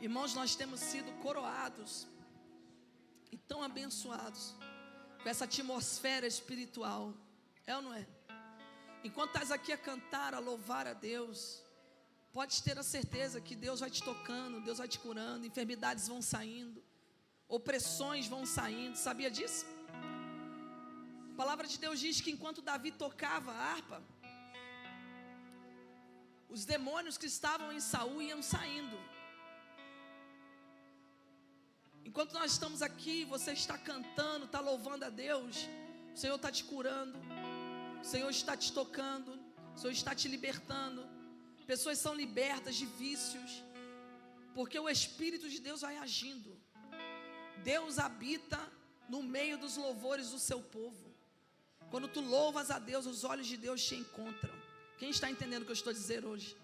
Irmãos, nós temos sido coroados e tão abençoados com essa atmosfera espiritual. É ou não é? Enquanto estás aqui a cantar, a louvar a Deus, pode ter a certeza que Deus vai te tocando, Deus vai te curando, enfermidades vão saindo, opressões vão saindo. Sabia disso? A palavra de Deus diz que enquanto Davi tocava a harpa, os demônios que estavam em Saul iam saindo. Enquanto nós estamos aqui, você está cantando, está louvando a Deus, o Senhor está te curando, o Senhor está te tocando, o Senhor está te libertando. Pessoas são libertas de vícios, porque o Espírito de Deus vai agindo. Deus habita no meio dos louvores do seu povo. Quando tu louvas a Deus, os olhos de Deus te encontram. Quem está entendendo o que eu estou dizendo hoje?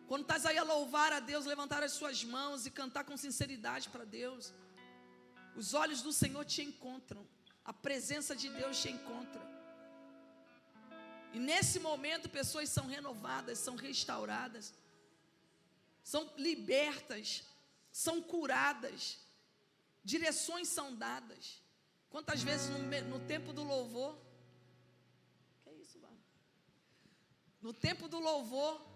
Quando estás aí a louvar a Deus, levantar as suas mãos e cantar com sinceridade para Deus, os olhos do Senhor te encontram, a presença de Deus te encontra. E nesse momento pessoas são renovadas, são restauradas, são libertas, são curadas, direções são dadas. Quantas vezes no tempo do louvor, que é isso, mano? No tempo do louvor,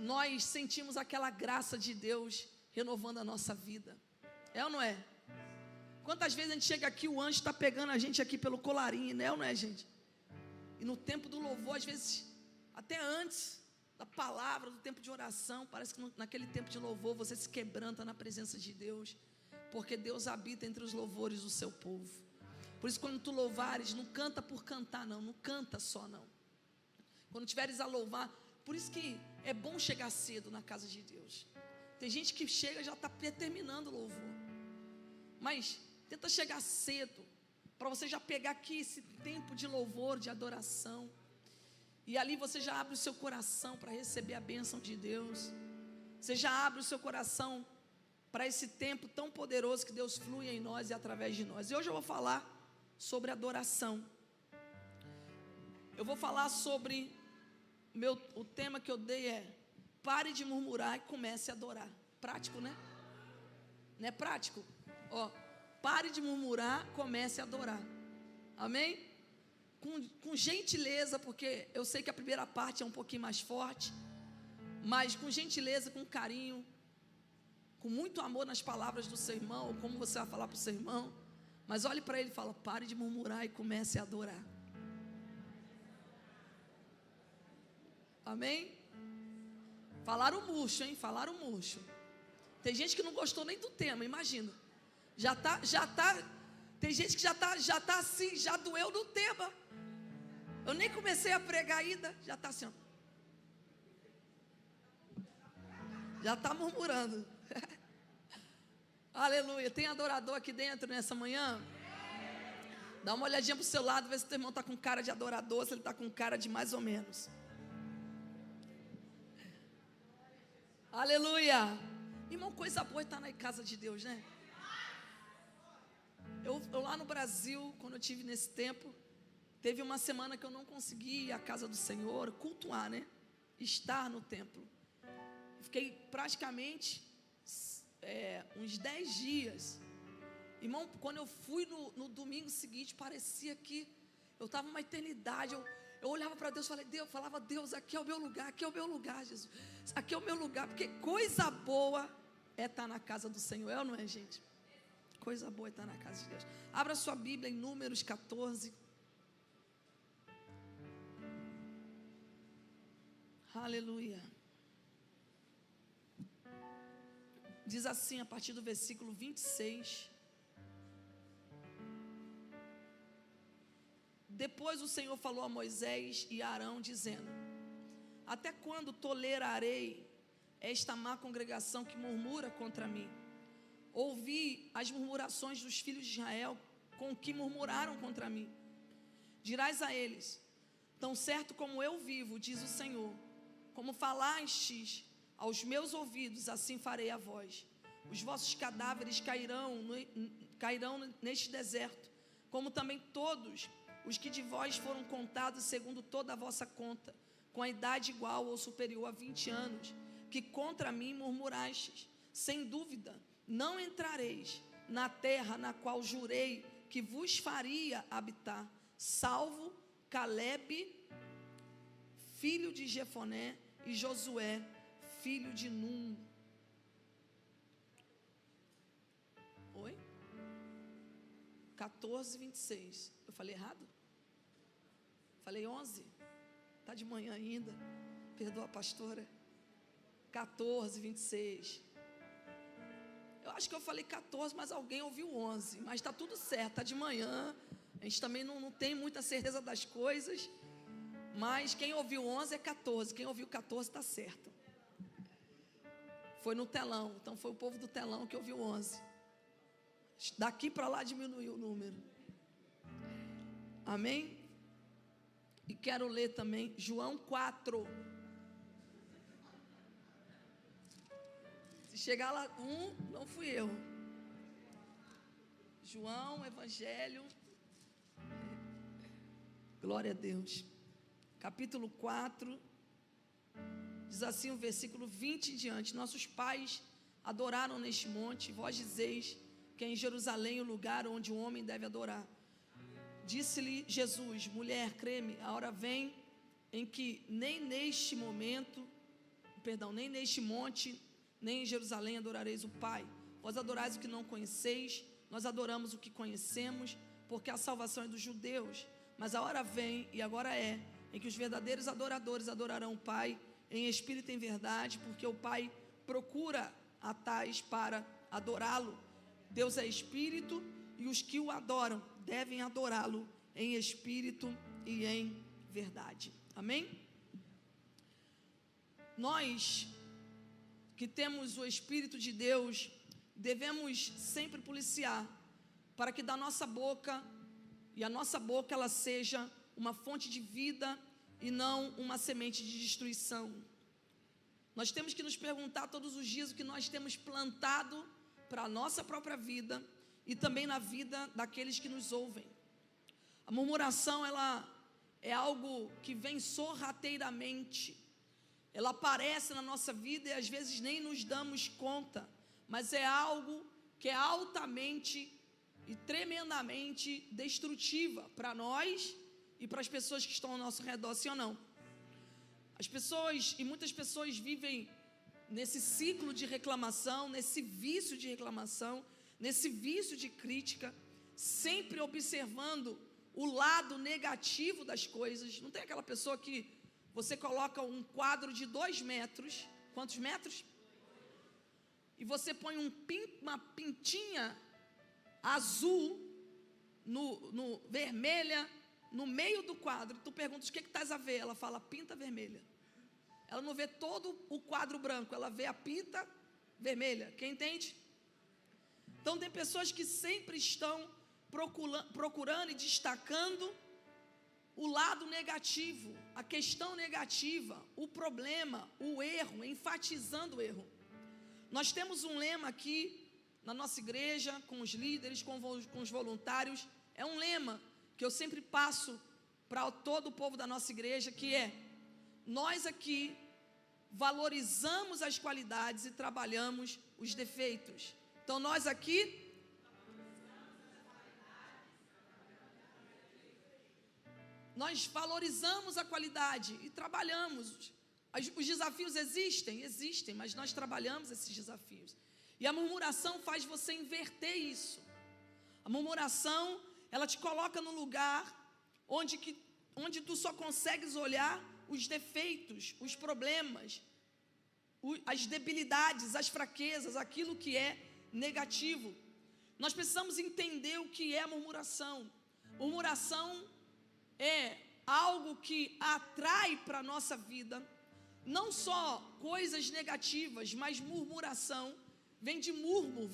nós sentimos aquela graça de Deus renovando a nossa vida. É ou não é? Quantas vezes a gente chega aqui, o anjo está pegando a gente aqui pelo colarinho, né? É ou não é, gente? E no tempo do louvor, às vezes, até antes da palavra, do tempo de oração, parece que naquele tempo de louvor você se quebranta na presença de Deus, porque Deus habita entre os louvores do seu povo. Por isso, quando tu louvares, não canta por cantar, não canta só, não. Quando tiveres a louvar, por isso que é bom chegar cedo na casa de Deus. Tem gente que chega e já está terminando o louvor, mas tenta chegar cedo, para você já pegar aqui esse tempo de louvor, de adoração, e ali você já abre o seu coração para receber a bênção de Deus. Você já abre o seu coração para esse tempo tão poderoso que Deus flui em nós e através de nós. E hoje eu vou falar sobre adoração. Eu vou falar sobre o tema que eu dei é: pare de murmurar e comece a adorar. Prático, né? Não é prático? Ó, pare de murmurar, comece a adorar. Amém? Com gentileza, porque eu sei que a primeira parte é um pouquinho mais forte, mas com gentileza, com carinho, com muito amor nas palavras do seu irmão, ou como você vai falar para o seu irmão. Mas olhe para ele e fala: pare de murmurar e comece a adorar. Amém? Falaram murcho, hein? Falaram murcho. Tem gente que não gostou nem do tema, imagina. Já tá. Tem gente que já tá assim, já doeu no tema. Eu nem comecei a pregar ainda, já está assim, ó. Já está murmurando. Aleluia. Tem adorador aqui dentro nessa manhã? Dá uma olhadinha para o seu lado, vê se o teu irmão está com cara de adorador, se ele está com cara de mais ou menos. Aleluia. Irmão, coisa boa estar na casa de Deus, né? Eu lá no Brasil, quando eu estive nesse tempo, teve uma semana que eu não consegui ir à casa do Senhor, cultuar, né? Estar no templo. Fiquei praticamente uns 10 dias. Irmão, quando eu fui no domingo seguinte, parecia que eu estava uma eternidade. Eu olhava para Deus e falava: Deus, aqui é o meu lugar, Jesus. Aqui é o meu lugar, porque coisa boa é estar na casa do Senhor, é ou não é, gente? Coisa boa é estar na casa de Deus. Abra sua Bíblia em Números 14. Aleluia. Diz assim a partir do versículo 26. Depois o Senhor falou a Moisés e a Arão, dizendo: até quando tolerarei esta má congregação que murmura contra mim? Ouvi as murmurações dos filhos de Israel, com que murmuraram contra mim. Dirás a eles: tão certo como eu vivo, diz o Senhor, como falastes aos meus ouvidos, assim farei a vós. Os vossos cadáveres cairão neste deserto, como também todos os que de vós foram contados segundo toda a vossa conta, com a idade igual ou superior a 20 anos, que contra mim murmurastes. sem dúvida, não entrareis na terra na qual jurei que vos faria habitar, salvo Calebe, filho de Jefoné, e Josué, filho de Num. Oi? 14, 26. Eu falei errado? Falei 11? Está de manhã ainda. Perdoa a pastora. 14, 26. Eu acho que eu falei 14, mas alguém ouviu 11. Mas está tudo certo, está de manhã. A gente também não tem muita certeza das coisas. Mas quem ouviu 11 é 14. Quem ouviu 14 está certo. Foi no telão. Então foi o povo do telão que ouviu 11. Daqui para lá diminuiu o número. Amém? E quero ler também João 4. Se chegar lá, não fui eu. João, Evangelho. Glória a Deus. Capítulo 4. Diz assim o versículo 20 em diante: nossos pais adoraram neste monte, vós dizeis que é em Jerusalém o lugar onde o homem deve adorar. Disse-lhe Jesus: mulher, crê-me, a hora vem em que nem neste monte, nem em Jerusalém adorareis o Pai. Vós adorais o que não conheceis, nós adoramos o que conhecemos, porque a salvação é dos judeus. Mas a hora vem, e agora é, em que os verdadeiros adoradores adorarão o Pai em espírito e em verdade, porque o Pai procura a tais para adorá-lo. Deus é espírito, e os que o adoram devem adorá-lo em espírito e em verdade. Amém? Nós que temos o Espírito de Deus, devemos sempre policiar, para que da nossa boca, e a nossa boca ela seja uma fonte de vida e não uma semente de destruição. Nós temos que nos perguntar todos os dias o que nós temos plantado para a nossa própria vida e também na vida daqueles que nos ouvem. A murmuração, ela é algo que vem sorrateiramente. Ela aparece na nossa vida e às vezes nem nos damos conta, mas é algo que é altamente e tremendamente destrutiva para nós e para as pessoas que estão ao nosso redor, sim ou não? As pessoas, e muitas pessoas vivem nesse ciclo de reclamação, nesse vício de reclamação, nesse vício de crítica, sempre observando o lado negativo das coisas. Não tem aquela pessoa que você coloca um quadro de 2 metros, quantos metros? E você põe uma pintinha azul, vermelha, no meio do quadro. Tu perguntas: o que estás a ver? Ela fala: pinta vermelha. Ela não vê todo o quadro branco, ela vê a pinta vermelha. Quem entende? Então tem pessoas que sempre estão procurando e destacando o lado negativo, a questão negativa, o problema, o erro, enfatizando o erro. Nós temos um lema aqui na nossa igreja, com os líderes, com os voluntários. É um lema que eu sempre passo para todo o povo da nossa igreja, que é: nós aqui valorizamos as qualidades e trabalhamos os defeitos. Então nós aqui nós valorizamos a qualidade e trabalhamos. Os desafios existem, mas nós trabalhamos esses desafios. E a murmuração faz você inverter isso. A murmuração, ela te coloca no lugar onde tu só consegues olhar os defeitos, os problemas, as debilidades, as fraquezas, aquilo que é negativo. Nós precisamos entender o que é murmuração. Murmuração é algo que atrai para a nossa vida não só coisas negativas, mas murmuração vem de murmo.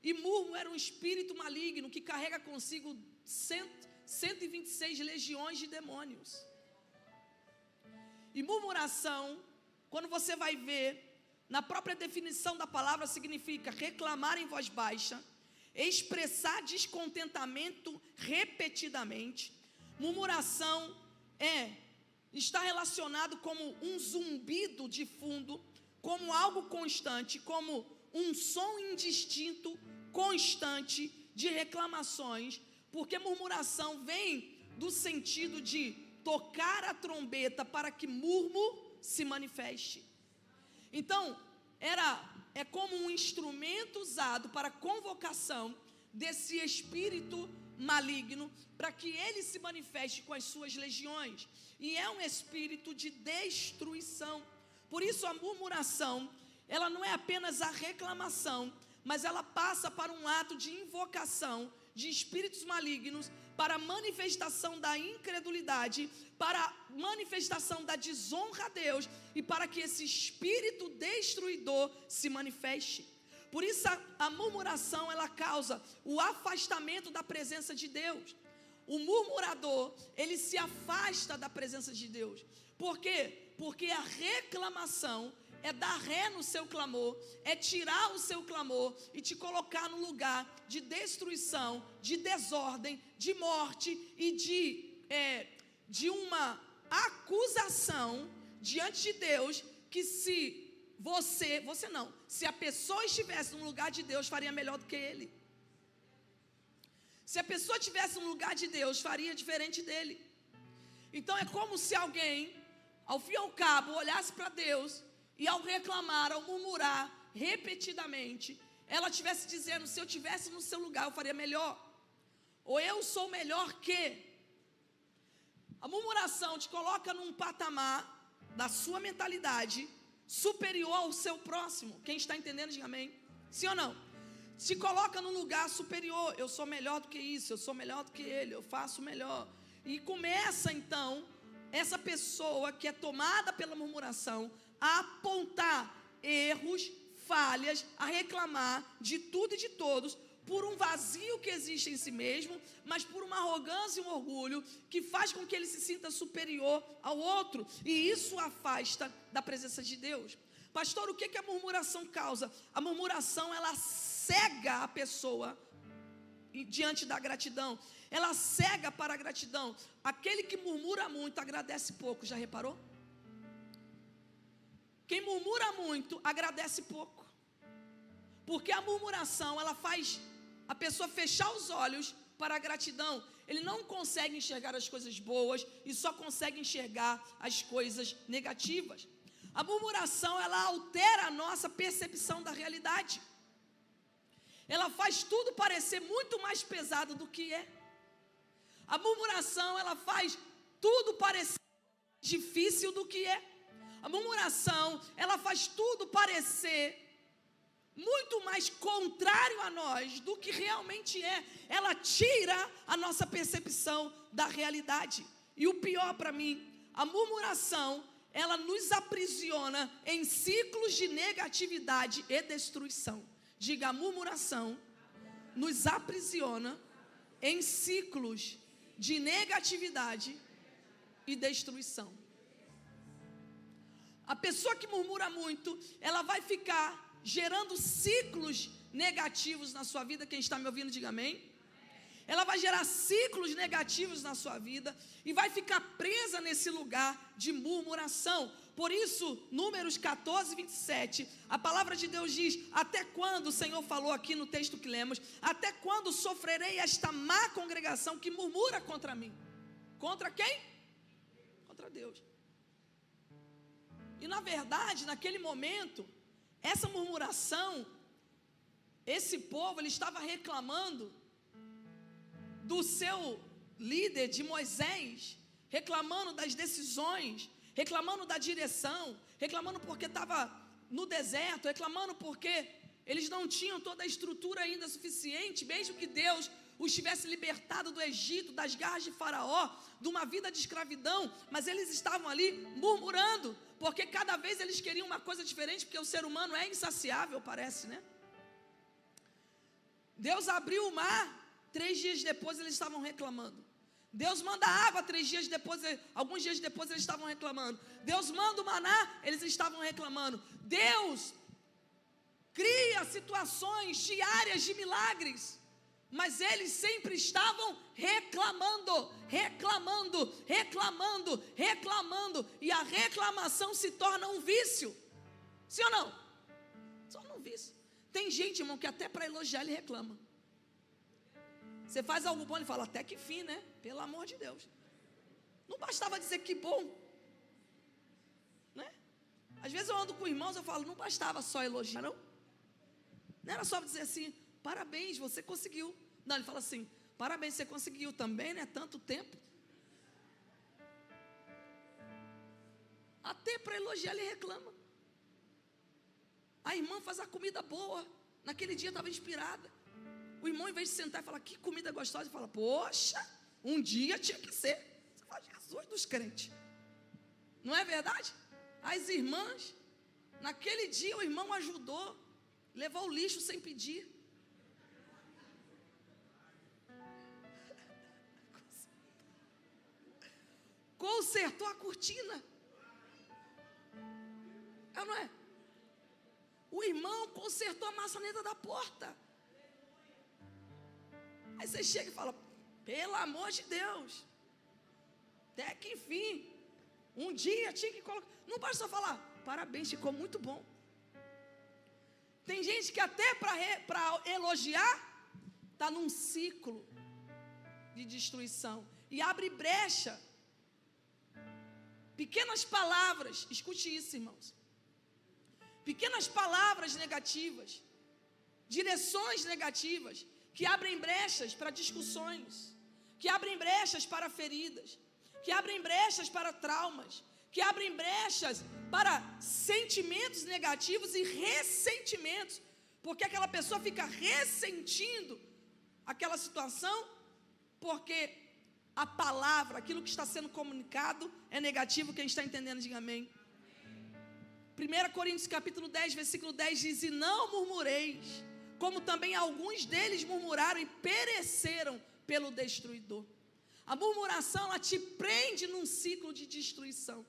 E murmo era um espírito maligno que carrega consigo 126 legiões de demônios. E murmuração, quando você vai ver, na própria definição da palavra, significa reclamar em voz baixa, expressar descontentamento repetidamente. Murmuração está relacionado como um zumbido de fundo, como algo constante, como um som indistinto, constante de reclamações, porque murmuração vem do sentido de tocar a trombeta para que murmuro se manifeste. Então, é como um instrumento usado para convocação desse espírito maligno, para que ele se manifeste com as suas legiões, e é um espírito de destruição. Por isso a murmuração, ela não é apenas a reclamação, mas ela passa para um ato de invocação de espíritos malignos, para a manifestação da incredulidade, para a manifestação da desonra a Deus, e para que esse espírito destruidor se manifeste. Por isso a murmuração, ela causa o afastamento da presença de Deus. O murmurador, ele se afasta da presença de Deus. Por quê? Porque a reclamação é dar ré no seu clamor, é tirar o seu clamor e te colocar no lugar de destruição, de desordem, de morte e de uma acusação diante de Deus, que se se a pessoa estivesse no lugar de Deus, faria melhor do que ele. Se a pessoa estivesse no lugar de Deus, faria diferente dele. Então é como se alguém, ao fim e ao cabo, olhasse para Deus e ao reclamar, ao murmurar repetidamente, ela estivesse dizendo: se eu estivesse no seu lugar, eu faria melhor. Ou eu sou melhor que. A murmuração te coloca num patamar da sua mentalidade superior ao seu próximo. Quem está entendendo, diga amém. Sim ou não? Se coloca num lugar superior. Eu sou melhor do que isso, eu sou melhor do que ele, eu faço melhor. E começa então essa pessoa que é tomada pela murmuração a apontar erros, falhas, a reclamar de tudo e de todos, por um vazio que existe em si mesmo, mas por uma arrogância e um orgulho que faz com que ele se sinta superior ao outro, e isso afasta da presença de Deus. Pastor, o que a murmuração causa? A murmuração, ela cega a pessoa diante da gratidão, ela cega para a gratidão. Aquele que murmura muito, agradece pouco, já reparou? Quem murmura muito, agradece pouco, porque a murmuração, ela faz a pessoa fechar os olhos para a gratidão. Ele não consegue enxergar as coisas boas e só consegue enxergar as coisas negativas. A murmuração, ela altera a nossa percepção da realidade. Ela faz tudo parecer muito mais pesado do que é. A murmuração, ela faz tudo parecer difícil do que é. A murmuração, ela faz tudo parecer muito mais contrário a nós do que realmente é. Ela tira a nossa percepção da realidade. E o pior para mim, a murmuração, ela nos aprisiona em ciclos de negatividade e destruição. Diga, a murmuração nos aprisiona em ciclos de negatividade e destruição. A pessoa que murmura muito, ela vai ficar gerando ciclos negativos na sua vida. Quem está me ouvindo, diga amém. Ela vai gerar ciclos negativos na sua vida e vai ficar presa nesse lugar de murmuração. Por isso, Números 14, 27, a palavra de Deus diz: até quando, o Senhor falou aqui no texto que lemos, até quando sofrerei esta má congregação que murmura contra mim? Contra quem? Contra Deus. E na verdade, naquele momento, essa murmuração, esse povo, ele estava reclamando do seu líder, de Moisés, reclamando das decisões, reclamando da direção, reclamando porque estava no deserto, reclamando porque eles não tinham toda a estrutura ainda suficiente, mesmo que Deus os tivesse libertado do Egito, das garras de Faraó, de uma vida de escravidão, mas eles estavam ali murmurando, porque cada vez eles queriam uma coisa diferente, porque o ser humano é insaciável, parece, né? Deus abriu o mar, 3 dias depois eles estavam reclamando. Deus manda água, 3 dias depois, alguns dias depois eles estavam reclamando. Deus manda o maná, eles estavam reclamando. Deus cria situações diárias de milagres, mas eles sempre estavam reclamando, e a reclamação se torna um vício. Sim ou não? Só não vi isso. Tem gente, irmão, que até para elogiar ele reclama. Você faz algo bom, ele fala, até que fim, né? Pelo amor de Deus. Não bastava dizer que bom, né? Às vezes eu ando com irmãos, eu falo, não bastava só elogiar, não? Não era só dizer assim, parabéns, você conseguiu. Não, ele fala assim, parabéns, você conseguiu também, né? Tanto tempo. Até para elogiar ele reclama. A irmã faz a comida boa. Naquele dia estava inspirada. O irmão, em vez de sentar e falar, que comida gostosa, ele fala, poxa, um dia tinha que ser. Você fala, Jesus dos crentes. Não é verdade? As irmãs, naquele dia o irmão ajudou, levou o lixo sem pedir. Consertou a cortina. É ou não é? O irmão consertou a maçaneta da porta. Aí você chega e fala, pelo amor de Deus, até que enfim, um dia tinha que colocar. Não basta só falar, parabéns, ficou muito bom. Tem gente que até para elogiar, está num ciclo de destruição. E abre brecha. Pequenas palavras, escute isso, irmãos. Pequenas palavras negativas, direções negativas, que abrem brechas para discussões, que abrem brechas para feridas, que abrem brechas para traumas, que abrem brechas para sentimentos negativos e ressentimentos, porque aquela pessoa fica ressentindo aquela situação, porque a palavra, aquilo que está sendo comunicado é negativo. Quem está entendendo, diga amém. 1 Coríntios capítulo 10, versículo 10 diz, e não murmureis, como também alguns deles murmuraram e pereceram pelo destruidor. A murmuração, ela te prende num ciclo de destruição.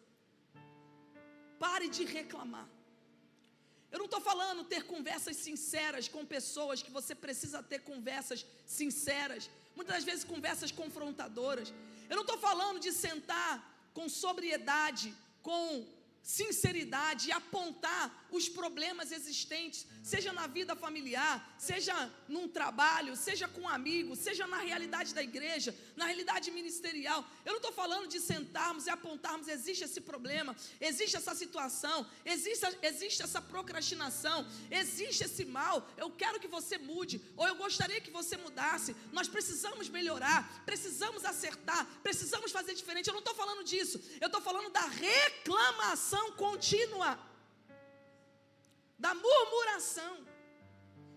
Pare de reclamar. Eu não estou falando ter conversas sinceras com pessoas, que você precisa ter conversas sinceras, muitas das vezes conversas confrontadoras. Eu não estou falando de sentar com sobriedade, com sinceridade e apontar os problemas existentes, seja na vida familiar, seja num trabalho, seja com um amigo, seja na realidade da igreja, na realidade ministerial. Eu não estou falando de sentarmos e apontarmos, existe esse problema, existe essa situação, existe essa procrastinação, existe esse mal, eu quero que você mude, ou eu gostaria que você mudasse. Nós precisamos melhorar, precisamos acertar, precisamos fazer diferente. Eu não estou falando disso, eu estou falando da reclamação contínua, da murmuração,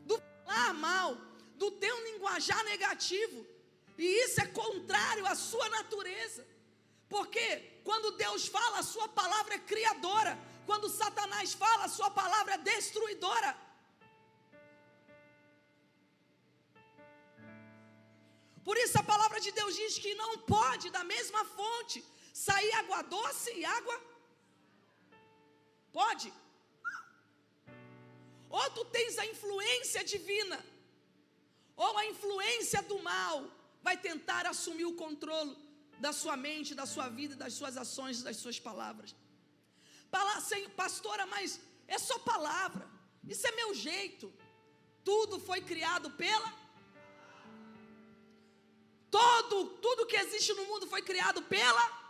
do falar mal, do ter um linguajar negativo. E isso é contrário à sua natureza, porque quando Deus fala, a sua palavra é criadora. Quando Satanás fala, a sua palavra é destruidora. Por isso a palavra de Deus diz que não pode da mesma fonte sair água doce e água. Pode? Ou tu tens a influência divina, ou a influência do mal vai tentar assumir o controle da sua mente, da sua vida, das suas ações, das suas palavras. Pastora, mas é só palavra, isso é meu jeito. Tudo foi criado pela... Tudo que existe no mundo foi criado pela...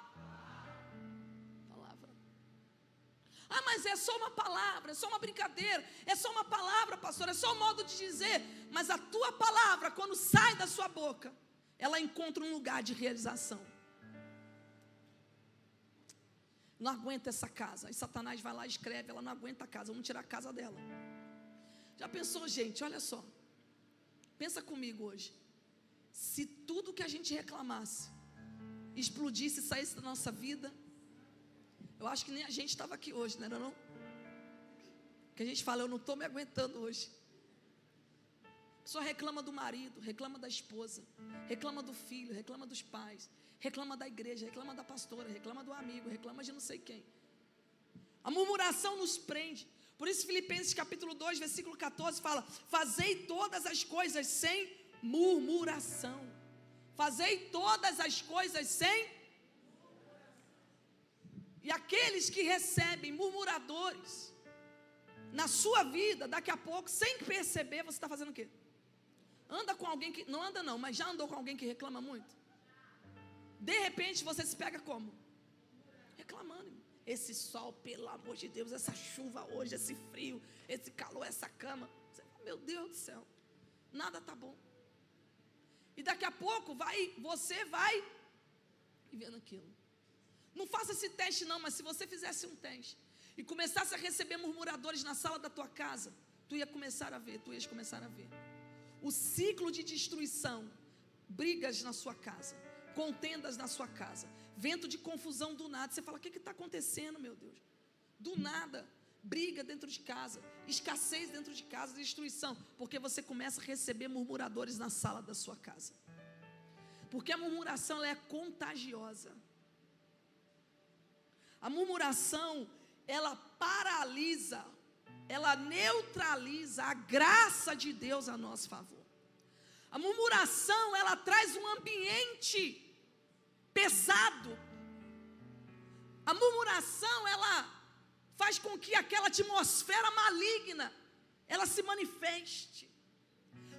Ah, mas é só uma palavra, é só uma brincadeira, é só uma palavra, pastor, é só um modo de dizer. Mas a tua palavra, quando sai da sua boca, ela encontra um lugar de realização. Não aguenta essa casa. Aí Satanás vai lá e escreve, ela não aguenta a casa, vamos tirar a casa dela. Já pensou, gente? Olha só, pensa comigo hoje. Se tudo que a gente reclamasse explodisse e saísse da nossa vida, eu acho que nem a gente estava aqui hoje, não era não? Que a gente fala, eu não estou me aguentando hoje. A pessoa reclama do marido, reclama da esposa, reclama do filho, reclama dos pais, reclama da igreja, reclama da pastora, reclama do amigo, reclama de não sei quem. A murmuração nos prende. Por isso Filipenses capítulo 2, versículo 14 fala, fazei todas as coisas sem murmuração. Fazei todas as coisas sem... E aqueles que recebem murmuradores, na sua vida, daqui a pouco, sem perceber, você está fazendo o quê? Anda com alguém que, não anda não, mas já andou com alguém que reclama muito? De repente você se pega como? Reclamando, irmão. Esse sol, pelo amor de Deus, essa chuva hoje, esse frio, esse calor, essa cama. Você fala, meu Deus do céu, nada está bom. E daqui a pouco você vai vivendo aquilo. Não faça esse teste não, mas se você fizesse um teste e começasse a receber murmuradores na sala da tua casa, tu ias começar a ver. O ciclo de destruição, brigas na sua casa, contendas na sua casa, vento de confusão do nada. Você fala, o que está acontecendo, meu Deus? Do nada, briga dentro de casa, escassez dentro de casa, destruição, porque você começa a receber murmuradores na sala da sua casa. Porque a murmuração, ela é contagiosa. A murmuração, ela paralisa, ela neutraliza a graça de Deus a nosso favor. A murmuração, ela traz um ambiente pesado. A murmuração, ela faz com que aquela atmosfera maligna, ela se manifeste.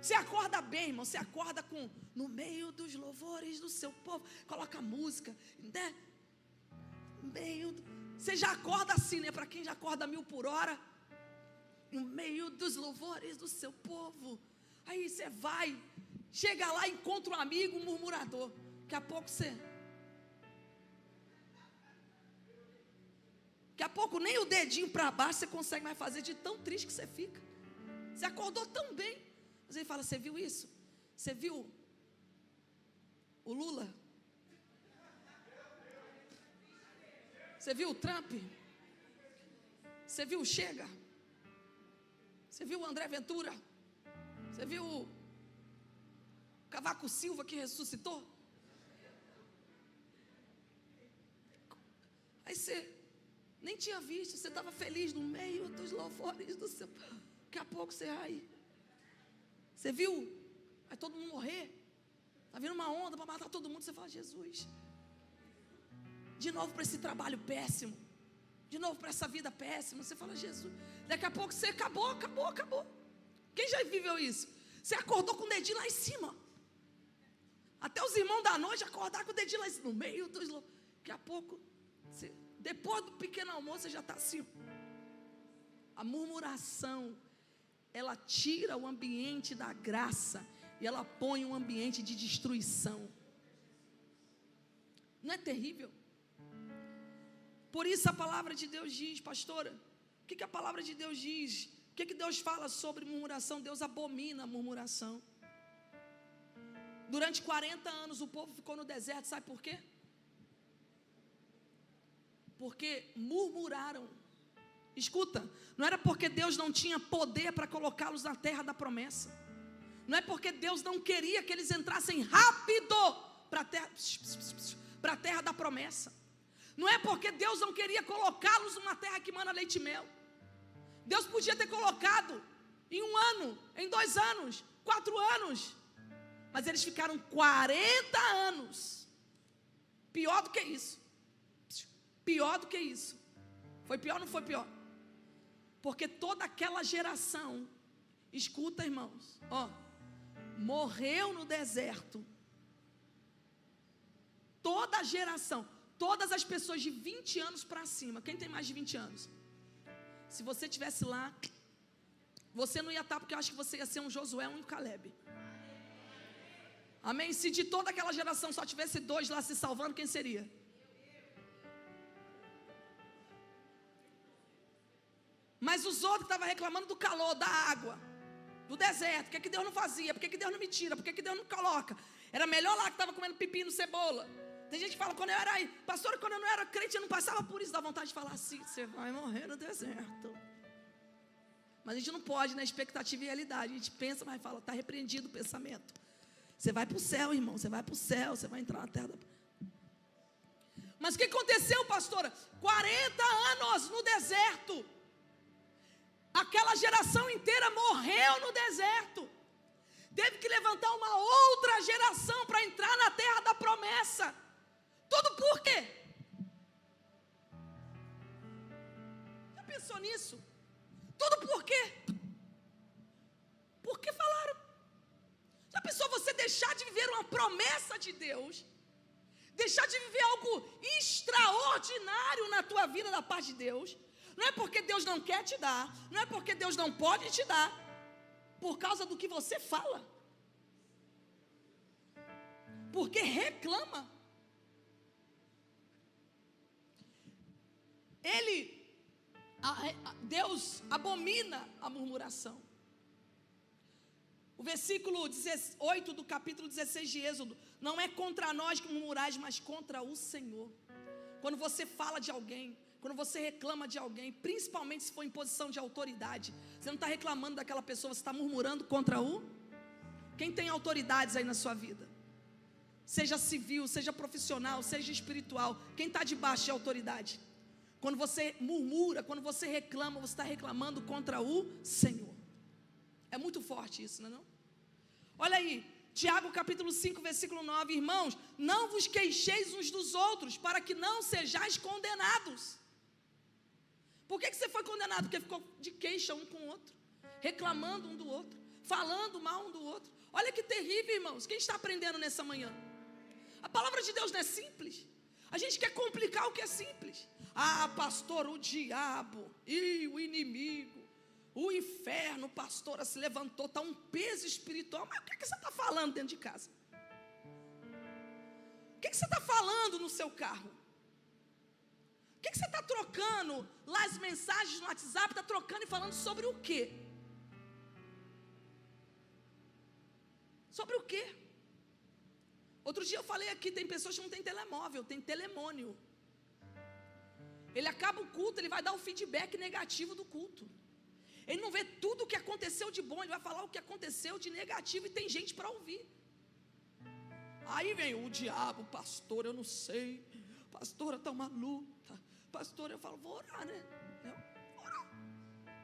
Você acorda bem, irmão, você acorda com, no meio dos louvores do seu povo, coloca música, né? Você já acorda assim, né? Para quem já acorda 1000 por hora, no meio dos louvores do seu povo. Aí você vai, chega lá, encontra um amigo, um murmurador. Daqui a pouco daqui a pouco nem o dedinho para baixo você consegue mais fazer, de tão triste que você fica. Você acordou tão bem. Mas ele fala, você viu isso? Você viu o Lula? Você viu o Trump? Você viu o Chega? Você viu o André Ventura? Você viu o Cavaco Silva que ressuscitou? Aí você nem tinha visto, você estava feliz no meio dos louvores do seu. Daqui a pouco você você viu? Vai todo mundo morrer. Está vindo uma onda para matar todo mundo. Você fala, Jesus, de novo para esse trabalho péssimo, de novo para essa vida péssima. Você fala, Jesus. Daqui a pouco você acabou. Quem já viveu isso? Você acordou com o dedinho lá em cima. Até os irmãos da noite acordaram com o dedinho lá em cima, no meio dos louvores. Daqui a pouco, depois do pequeno almoço, você já está assim. A murmuração, ela tira o ambiente da graça e ela põe um ambiente de destruição. Não é terrível? Por isso a palavra de Deus diz, pastora, o que a palavra de Deus diz? O que Deus fala sobre murmuração? Deus abomina a murmuração. Durante 40 anos o povo ficou no deserto, sabe por quê? Porque murmuraram. Escuta, não era porque Deus não tinha poder para colocá-los na terra da promessa. Não é porque Deus não queria que eles entrassem rápido para a terra da promessa. Não é porque Deus não queria colocá-los numa terra que mana leite e mel. Deus podia ter colocado em 1 ano, em 2 anos, 4 anos. Mas eles ficaram 40 anos. Pior do que isso. Pior do que isso. Foi pior ou não foi pior? Porque toda aquela geração, escuta, irmãos, morreu no deserto. Toda a geração, todas as pessoas de 20 anos para cima. Quem tem mais de 20 anos? Se você estivesse lá, você não ia estar, porque eu acho que você ia ser um Josué, um Caleb. Amém? Se de toda aquela geração só tivesse 2 lá se salvando, quem seria? Mas os outros estavam reclamando do calor, da água, do deserto. Por que Deus não fazia? Por que Deus não me tira? Por que Deus não coloca? Era melhor lá que estava comendo pepino, cebola. Tem gente que fala, quando eu era aí, pastor, quando eu não era crente, eu não passava por isso. Dá vontade de falar assim, você vai morrer no deserto. Mas a gente não pode, na expectativa e realidade. A gente pensa, mas fala, está repreendido o pensamento. Você vai para o céu, irmão, você vai para o céu, você vai entrar na terra da... Mas o que aconteceu, pastora? 40 anos no deserto. Aquela geração inteira morreu no deserto. Teve que levantar uma outra geração para entrar na terra da promessa. Tudo por quê? Já pensou nisso? Tudo por quê? Porque falaram. Já pensou você deixar de viver uma promessa de Deus? Deixar de viver algo extraordinário na tua vida da parte de Deus? Não é porque Deus não quer te dar, não é porque Deus não pode te dar, por causa do que você fala. Porque reclama. Deus abomina a murmuração. O versículo 8 do capítulo 16 de Êxodo: não é contra nós que murmurais, mas contra o Senhor. Quando você fala de alguém, quando você reclama de alguém, principalmente se for em posição de autoridade, você não está reclamando daquela pessoa, você está murmurando contra o... Quem tem autoridades aí na sua vida? Seja civil, seja profissional, seja espiritual, quem está debaixo de autoridade? Quando você murmura, quando você reclama, você está reclamando contra o Senhor. É muito forte isso, não é não? Olha aí, Tiago capítulo 5, versículo 9: irmãos, não vos queixeis uns dos outros, para que não sejais condenados. Por que você foi condenado? Porque ficou de queixa um com o outro, reclamando um do outro, falando mal um do outro. Olha que terrível, irmãos. Quem está aprendendo nessa manhã? A palavra de Deus não é simples. A gente quer complicar o que é simples. Ah, pastor, o diabo e o inimigo, o inferno, pastora, se levantou, está um peso espiritual. Mas o que você está falando dentro de casa? O que você está falando no seu carro? O que você está trocando lá as mensagens no WhatsApp? Está trocando e falando sobre o quê? Sobre o quê? Outro dia eu falei aqui, tem pessoas que não têm telemóvel, tem telemônio. Ele acaba o culto, ele vai dar o feedback negativo do culto. Ele não vê tudo o que aconteceu de bom, ele vai falar o que aconteceu de negativo e tem gente para ouvir. Aí vem o diabo: pastor, eu não sei, pastora, está uma luta, pastor, eu falo, vou orar, né? Vou orar.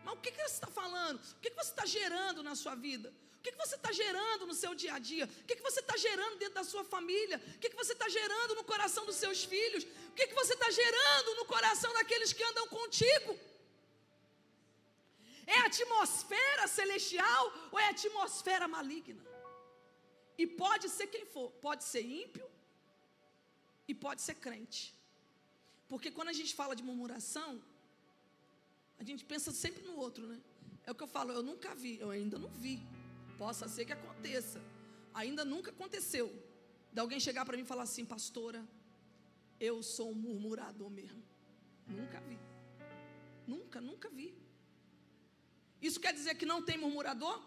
Mas o que você está falando? O que você está gerando na sua vida? O que você está gerando no seu dia a dia? O que você está gerando dentro da sua família? O que você está gerando no coração dos seus filhos? O que você está gerando no coração daqueles que andam contigo? É atmosfera celestial ou é atmosfera maligna? E pode ser quem for, pode ser ímpio e pode ser crente. Porque quando a gente fala de murmuração, a gente pensa sempre no outro, né? É o que eu falo, eu nunca vi, eu ainda não vi. Possa ser que aconteça, ainda nunca aconteceu de alguém chegar para mim e falar assim: pastora, eu sou um murmurador mesmo. Nunca vi. Nunca vi. Isso quer dizer que não tem murmurador?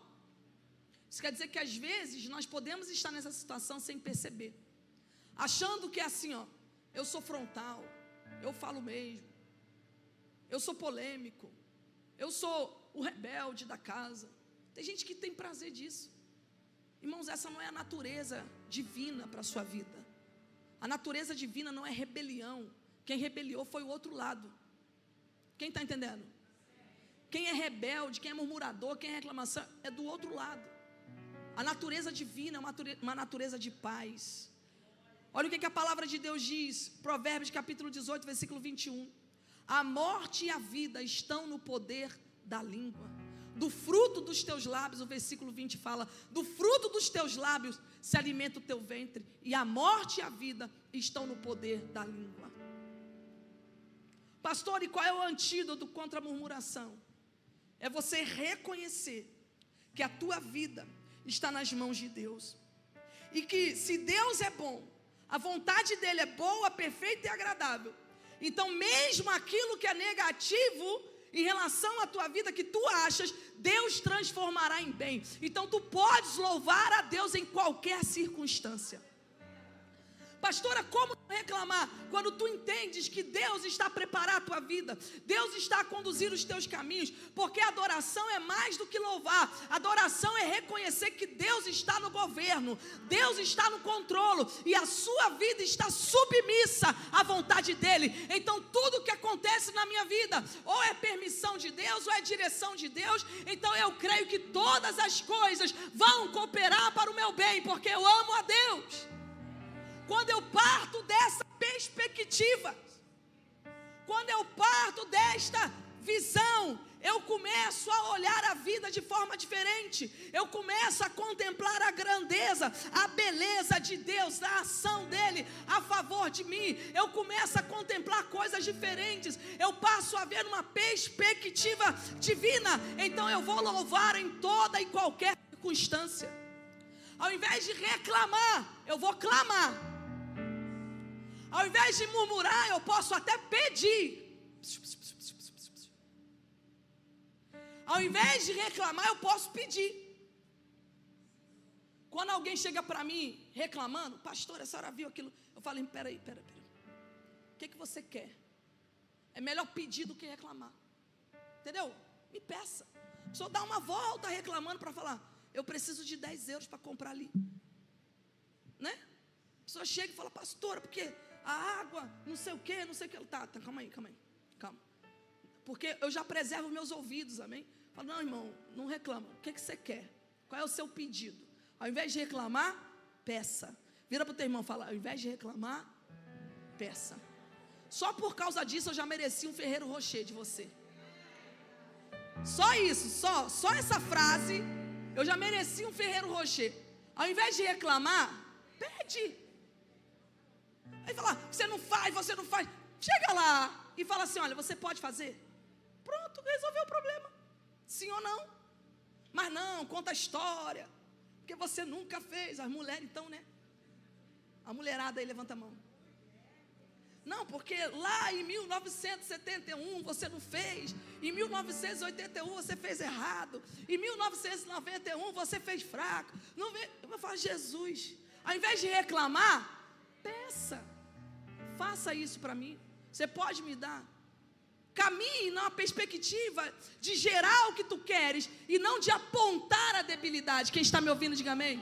Isso quer dizer que às vezes nós podemos estar nessa situação sem perceber, achando que é assim, ó, eu sou frontal, eu falo mesmo, eu sou polêmico, eu sou o rebelde da casa. Tem gente que tem prazer disso. Irmãos, essa não é a natureza divina para a sua vida. A natureza divina não é rebelião. Quem rebeliou foi o outro lado. Quem está entendendo? Quem é rebelde, quem é murmurador, quem é reclamação, é do outro lado. A natureza divina é uma natureza de paz. Olha o que a palavra de Deus diz, Provérbios capítulo 18, versículo 21. A morte e a vida estão no poder da língua. Do fruto dos teus lábios, o versículo 20 fala, do fruto dos teus lábios se alimenta o teu ventre, e a morte e a vida estão no poder da língua. Pastor, e qual é o antídoto contra a murmuração? É você reconhecer que a tua vida está nas mãos de Deus, e que se Deus é bom, a vontade dele é boa, perfeita e agradável. Então mesmo aquilo que é negativo em relação à tua vida, que tu achas, Deus transformará em bem. Então tu podes louvar a Deus em qualquer circunstância. Pastora, como não reclamar quando tu entendes que Deus está a preparar a tua vida, Deus está a conduzir os teus caminhos? Porque a adoração é mais do que louvar. Adoração é reconhecer que Deus está no governo, Deus está no controle, e a sua vida está submissa à vontade dEle. Então tudo que acontece na minha vida, ou é permissão de Deus, ou é direção de Deus. Então eu creio que todas as coisas vão cooperar para o meu bem, porque eu amo a Deus. Quando eu parto dessa perspectiva, quando eu parto desta visão, eu começo a olhar a vida de forma diferente. Eu começo a contemplar a grandeza, a beleza de Deus, a ação dele a favor de mim. Eu começo a contemplar coisas diferentes. Eu passo a ver uma perspectiva divina. Então eu vou louvar em toda e qualquer circunstância. Ao invés de reclamar, eu vou clamar. Ao invés de murmurar, eu posso até pedir. Ao invés de reclamar, eu posso pedir. Quando alguém chega para mim reclamando, pastor, a senhora viu aquilo? Eu falo, peraí. O que você quer? É melhor pedir do que reclamar. Entendeu? Me peça. A pessoa dá uma volta reclamando para falar, eu preciso de 10 euros para comprar ali. Né? A pessoa chega e fala, pastora, porque a água, não sei o que. Tá, calma aí. Porque eu já preservo meus ouvidos, amém? Fala, não, irmão, não reclama. O que você quer? Qual é o seu pedido? Ao invés de reclamar, peça. Vira para o teu irmão e fala, ao invés de reclamar, peça. Só por causa disso eu já mereci um Ferreiro Rocher de você. Só isso, só essa frase, eu já mereci um Ferreiro Rocher. Ao invés de reclamar, pede. Aí fala, você não faz. Chega lá e fala assim, olha, você pode fazer? Pronto, resolveu o problema. Sim ou não? Mas não, conta a história. Porque você nunca fez. As mulheres então, né? A mulherada aí levanta a mão. Não, porque lá em 1971 você não fez. Em 1981 você fez errado. Em 1991 você fez fraco. Eu vou falar, Jesus, ao invés de reclamar, peça. Faça isso para mim. Você pode me dar? Caminhe numa perspectiva de gerar o que tu queres e não de apontar a debilidade. Quem está me ouvindo, diga amém.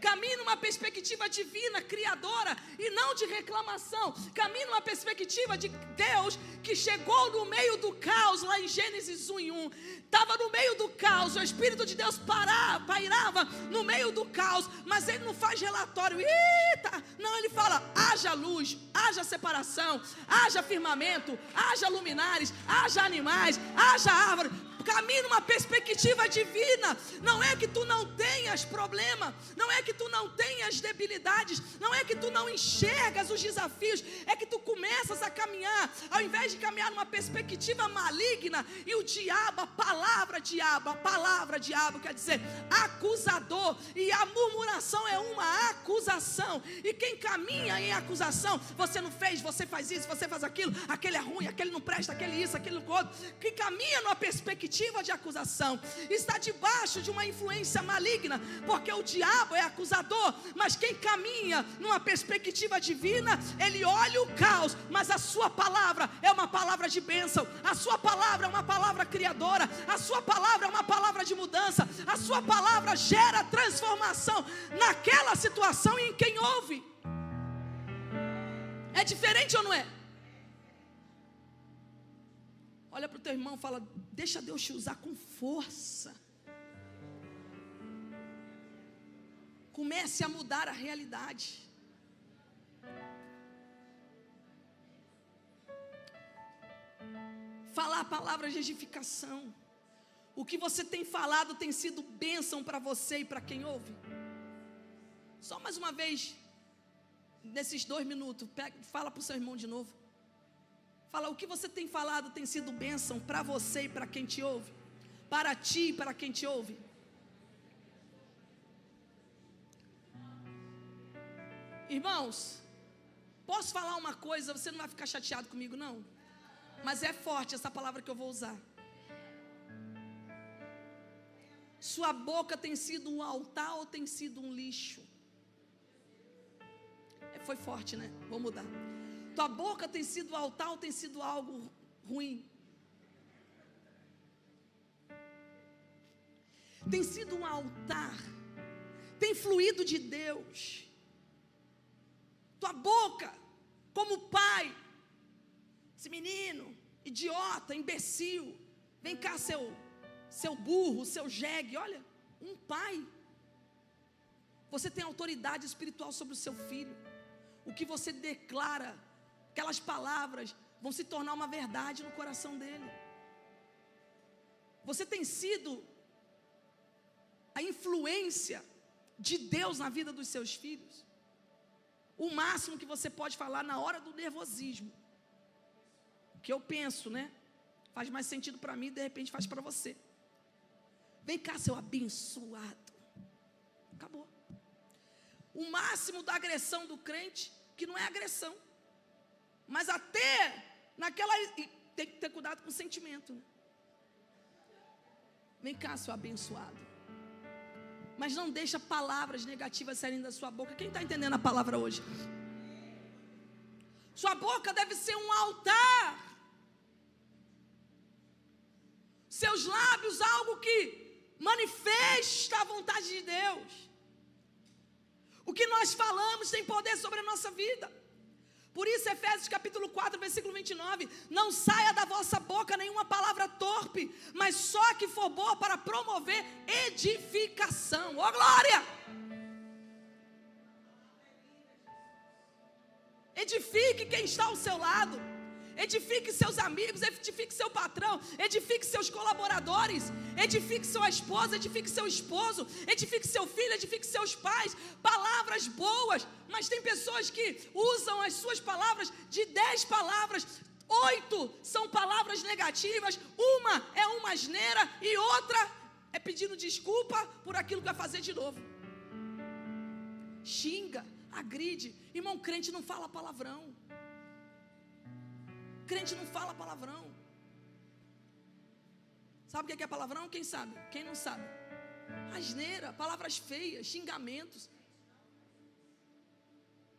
Caminhe numa perspectiva divina, criadora e não de reclamação. Caminhe numa perspectiva de Deus que chegou no meio do caos, lá em Gênesis 1:1. Estava no meio do caos, o Espírito de Deus pairava no meio do caos, mas ele não faz relatório. Eita! Não, ele fala, haja luz, haja separação, haja firmamento, haja luminares, haja animais, haja árvore. Caminhe numa perspectiva divina. Não é que tu não tenhas problema, não é que tu não tenhas debilidades, não é que tu não enxergas os desafios, é que tu começas a caminhar, ao invés de caminhar numa perspectiva maligna. E o diabo, a palavra diabo quer dizer acusador, e a murmuração é uma acusação. E quem caminha em acusação, você não fez, você faz isso, você faz aquilo, aquele é ruim, aquele não presta, aquele isso, aquele outro, que caminha numa perspectiva de acusação, está debaixo de uma influência maligna, porque o diabo é acusador. Mas quem caminha numa perspectiva divina, ele olha o caos, mas a sua palavra é uma palavra de bênção, a sua palavra é uma palavra criadora, a sua palavra é uma palavra de mudança, a sua palavra gera transformação naquela situação e em quem ouve. É diferente ou não é? Olha para o teu irmão e fala, deixa Deus te usar com força. Comece a mudar a realidade. Falar palavras de edificação. O que você tem falado tem sido bênção para você e para quem ouve. Só mais uma vez, nesses 2 minutos, fala para o seu irmão de novo. Fala, o que você tem falado tem sido bênção para você e para quem te ouve? Para ti e para quem te ouve? Irmãos, posso falar uma coisa, você não vai ficar chateado comigo não? Mas é forte essa palavra que eu vou usar. Sua boca tem sido um altar ou tem sido um lixo? Foi forte, né? Vou mudar. Tua boca tem sido altar ou tem sido algo ruim? Tem sido um altar, tem fluído de Deus. Tua boca, como pai, esse menino, idiota, imbecil, vem cá seu burro, seu jegue, olha, um pai. Você tem autoridade espiritual sobre o seu filho. O que você declara, aquelas palavras vão se tornar uma verdade no coração dele. Você tem sido a influência de Deus na vida dos seus filhos? O máximo que você pode falar na hora do nervosismo, o que eu penso, né? Faz mais sentido para mim, de repente faz para você. Vem cá, seu abençoado. Acabou. O máximo da agressão do crente, que não é agressão, mas até naquela, tem que ter cuidado com o sentimento, né? Vem cá, seu abençoado. Mas não deixa palavras negativas saírem da sua boca. Quem está entendendo a palavra hoje? Sua boca deve ser um altar. Seus lábios, algo que manifesta a vontade de Deus. O que nós falamos tem poder sobre a nossa vida. Por isso, Efésios capítulo 4, versículo 29, não saia da vossa boca nenhuma palavra torpe, mas só que for boa para promover edificação. Ó glória! Edifique quem está ao seu lado. Edifique seus amigos, edifique seu patrão, edifique seus colaboradores, edifique sua esposa, edifique seu esposo, edifique seu filho, edifique seus pais. Palavras boas, mas tem pessoas que usam as suas palavras, de 10 palavras, 8 são palavras negativas, uma é uma asneira e outra é pedindo desculpa por aquilo que vai fazer de novo. Xinga, agride. Irmão, crente não fala palavrão. Crente não fala palavrão. Sabe o que é palavrão? Quem sabe? Quem não sabe? Asneira, palavras feias, xingamentos.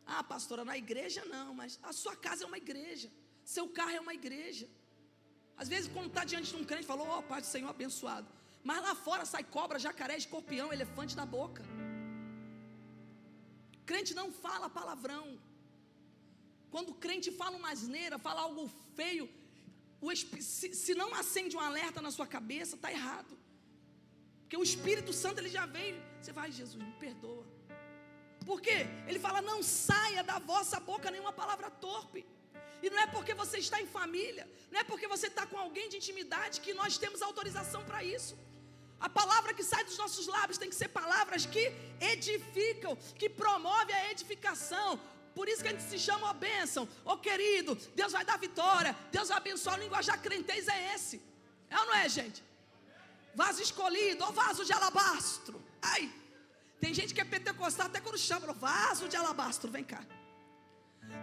Ah, pastora, na igreja não, mas a sua casa é uma igreja, seu carro é uma igreja. Às vezes quando está diante de um crente, falou, ó, Pai do Senhor abençoado. Mas lá fora sai cobra, jacaré, escorpião, elefante da boca. Crente não fala palavrão. Quando o crente fala uma asneira, fala algo feio, se não acende um alerta na sua cabeça, está errado. Porque o Espírito Santo ele já vem. Você vai, Jesus, me perdoa. Por quê? Ele fala, não saia da vossa boca nenhuma palavra torpe. E não é porque você está em família, não é porque você está com alguém de intimidade que nós temos autorização para isso. A palavra que sai dos nossos lábios tem que ser palavras que edificam, que promovem a edificação. Por isso que a gente se chama ó bênção, ó querido, Deus vai dar vitória, Deus vai abençoar. O linguajar crentez é esse. É ou não é, gente? Vaso escolhido, ó vaso de alabastro. Ai, tem gente que é pentecostal até quando chama, ó vaso de alabastro, vem cá.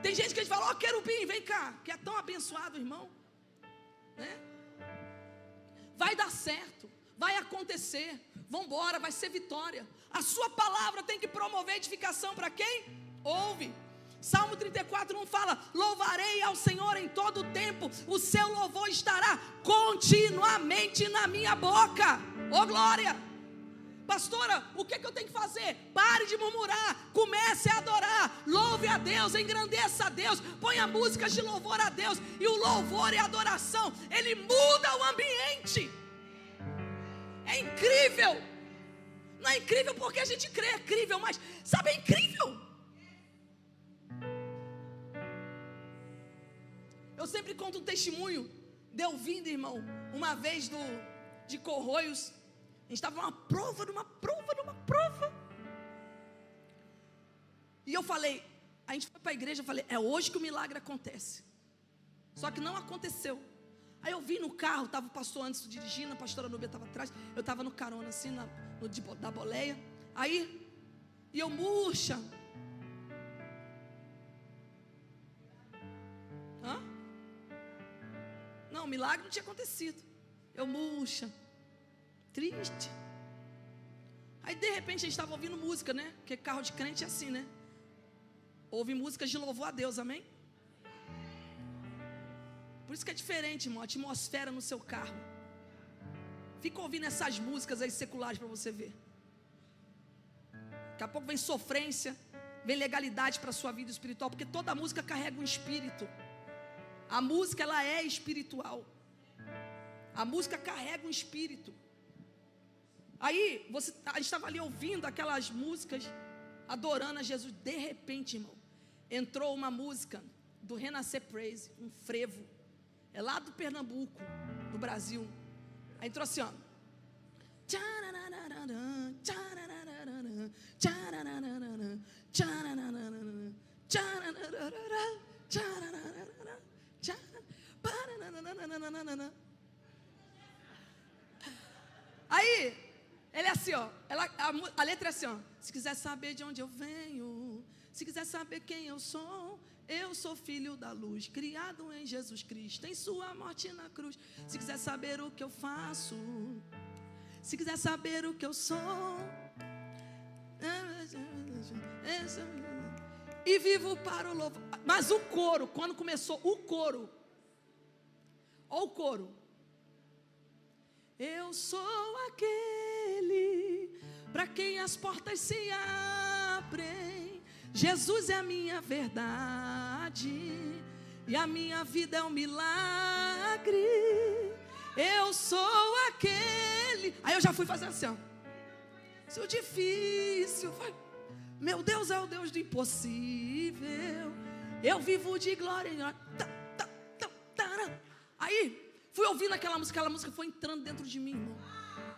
Tem gente que a gente fala, ó querubim, vem cá, que é tão abençoado, irmão, né? Vai dar certo, vai acontecer, vamos embora, vai ser vitória. A sua palavra tem que promover edificação para quem ouve. Salmo 34:1 fala, louvarei ao Senhor em todo o tempo, o seu louvor estará continuamente na minha boca. Ô glória! Pastora, o que eu tenho que fazer? Pare de murmurar, comece a adorar, louve a Deus, engrandeça a Deus, ponha músicas de louvor a Deus. E o louvor e a adoração, ele muda o ambiente. É incrível. Não é incrível porque a gente crê, é incrível, mas sabe, é incrível. Eu sempre conto um testemunho de eu vindo, irmão, uma vez de Corroios. A gente estava numa prova. E eu falei, a gente foi para a igreja, eu falei, é hoje que o milagre acontece. Só que não aconteceu. Aí eu vim no carro, estava o pastor antes dirigindo, a pastora Núbia estava atrás, eu estava no carona assim, da boleia. Aí, e eu murcha. Hã? Não, o milagre não tinha acontecido. Eu murcha, triste. Aí de repente a gente estava ouvindo música, né? Porque carro de crente é assim, né? Ouve músicas de louvor a Deus, amém? Por isso que é diferente, irmão, a atmosfera no seu carro. Fica ouvindo essas músicas aí seculares para você ver. Daqui a pouco vem sofrência, vem legalidade para a sua vida espiritual, porque toda música carrega um espírito. A música, ela é espiritual. A música carrega um espírito. Aí, a gente estava ali ouvindo aquelas músicas, adorando a Jesus. De repente, irmão, entrou uma música do Renascer Praise, um frevo. É lá do Pernambuco, do Brasil. Aí entrou assim, ó. Aí, ele é assim, ó. A letra é assim, ó. Se quiser saber de onde eu venho, se quiser saber quem eu sou filho da luz, criado em Jesus Cristo, em sua morte na cruz. Se quiser saber o que eu faço, se quiser saber o que eu sou, e vivo para o louvor. Mas o coro, quando começou o coro, olha o coro. Eu sou aquele para quem as portas se abrem. Jesus é a minha verdade e a minha vida é um milagre. Eu sou aquele. Aí eu já fui fazendo assim, ó. Isso difícil. Meu Deus é o Deus do impossível. Eu vivo de glória em glória. Aí fui ouvindo aquela música foi entrando dentro de mim, irmão.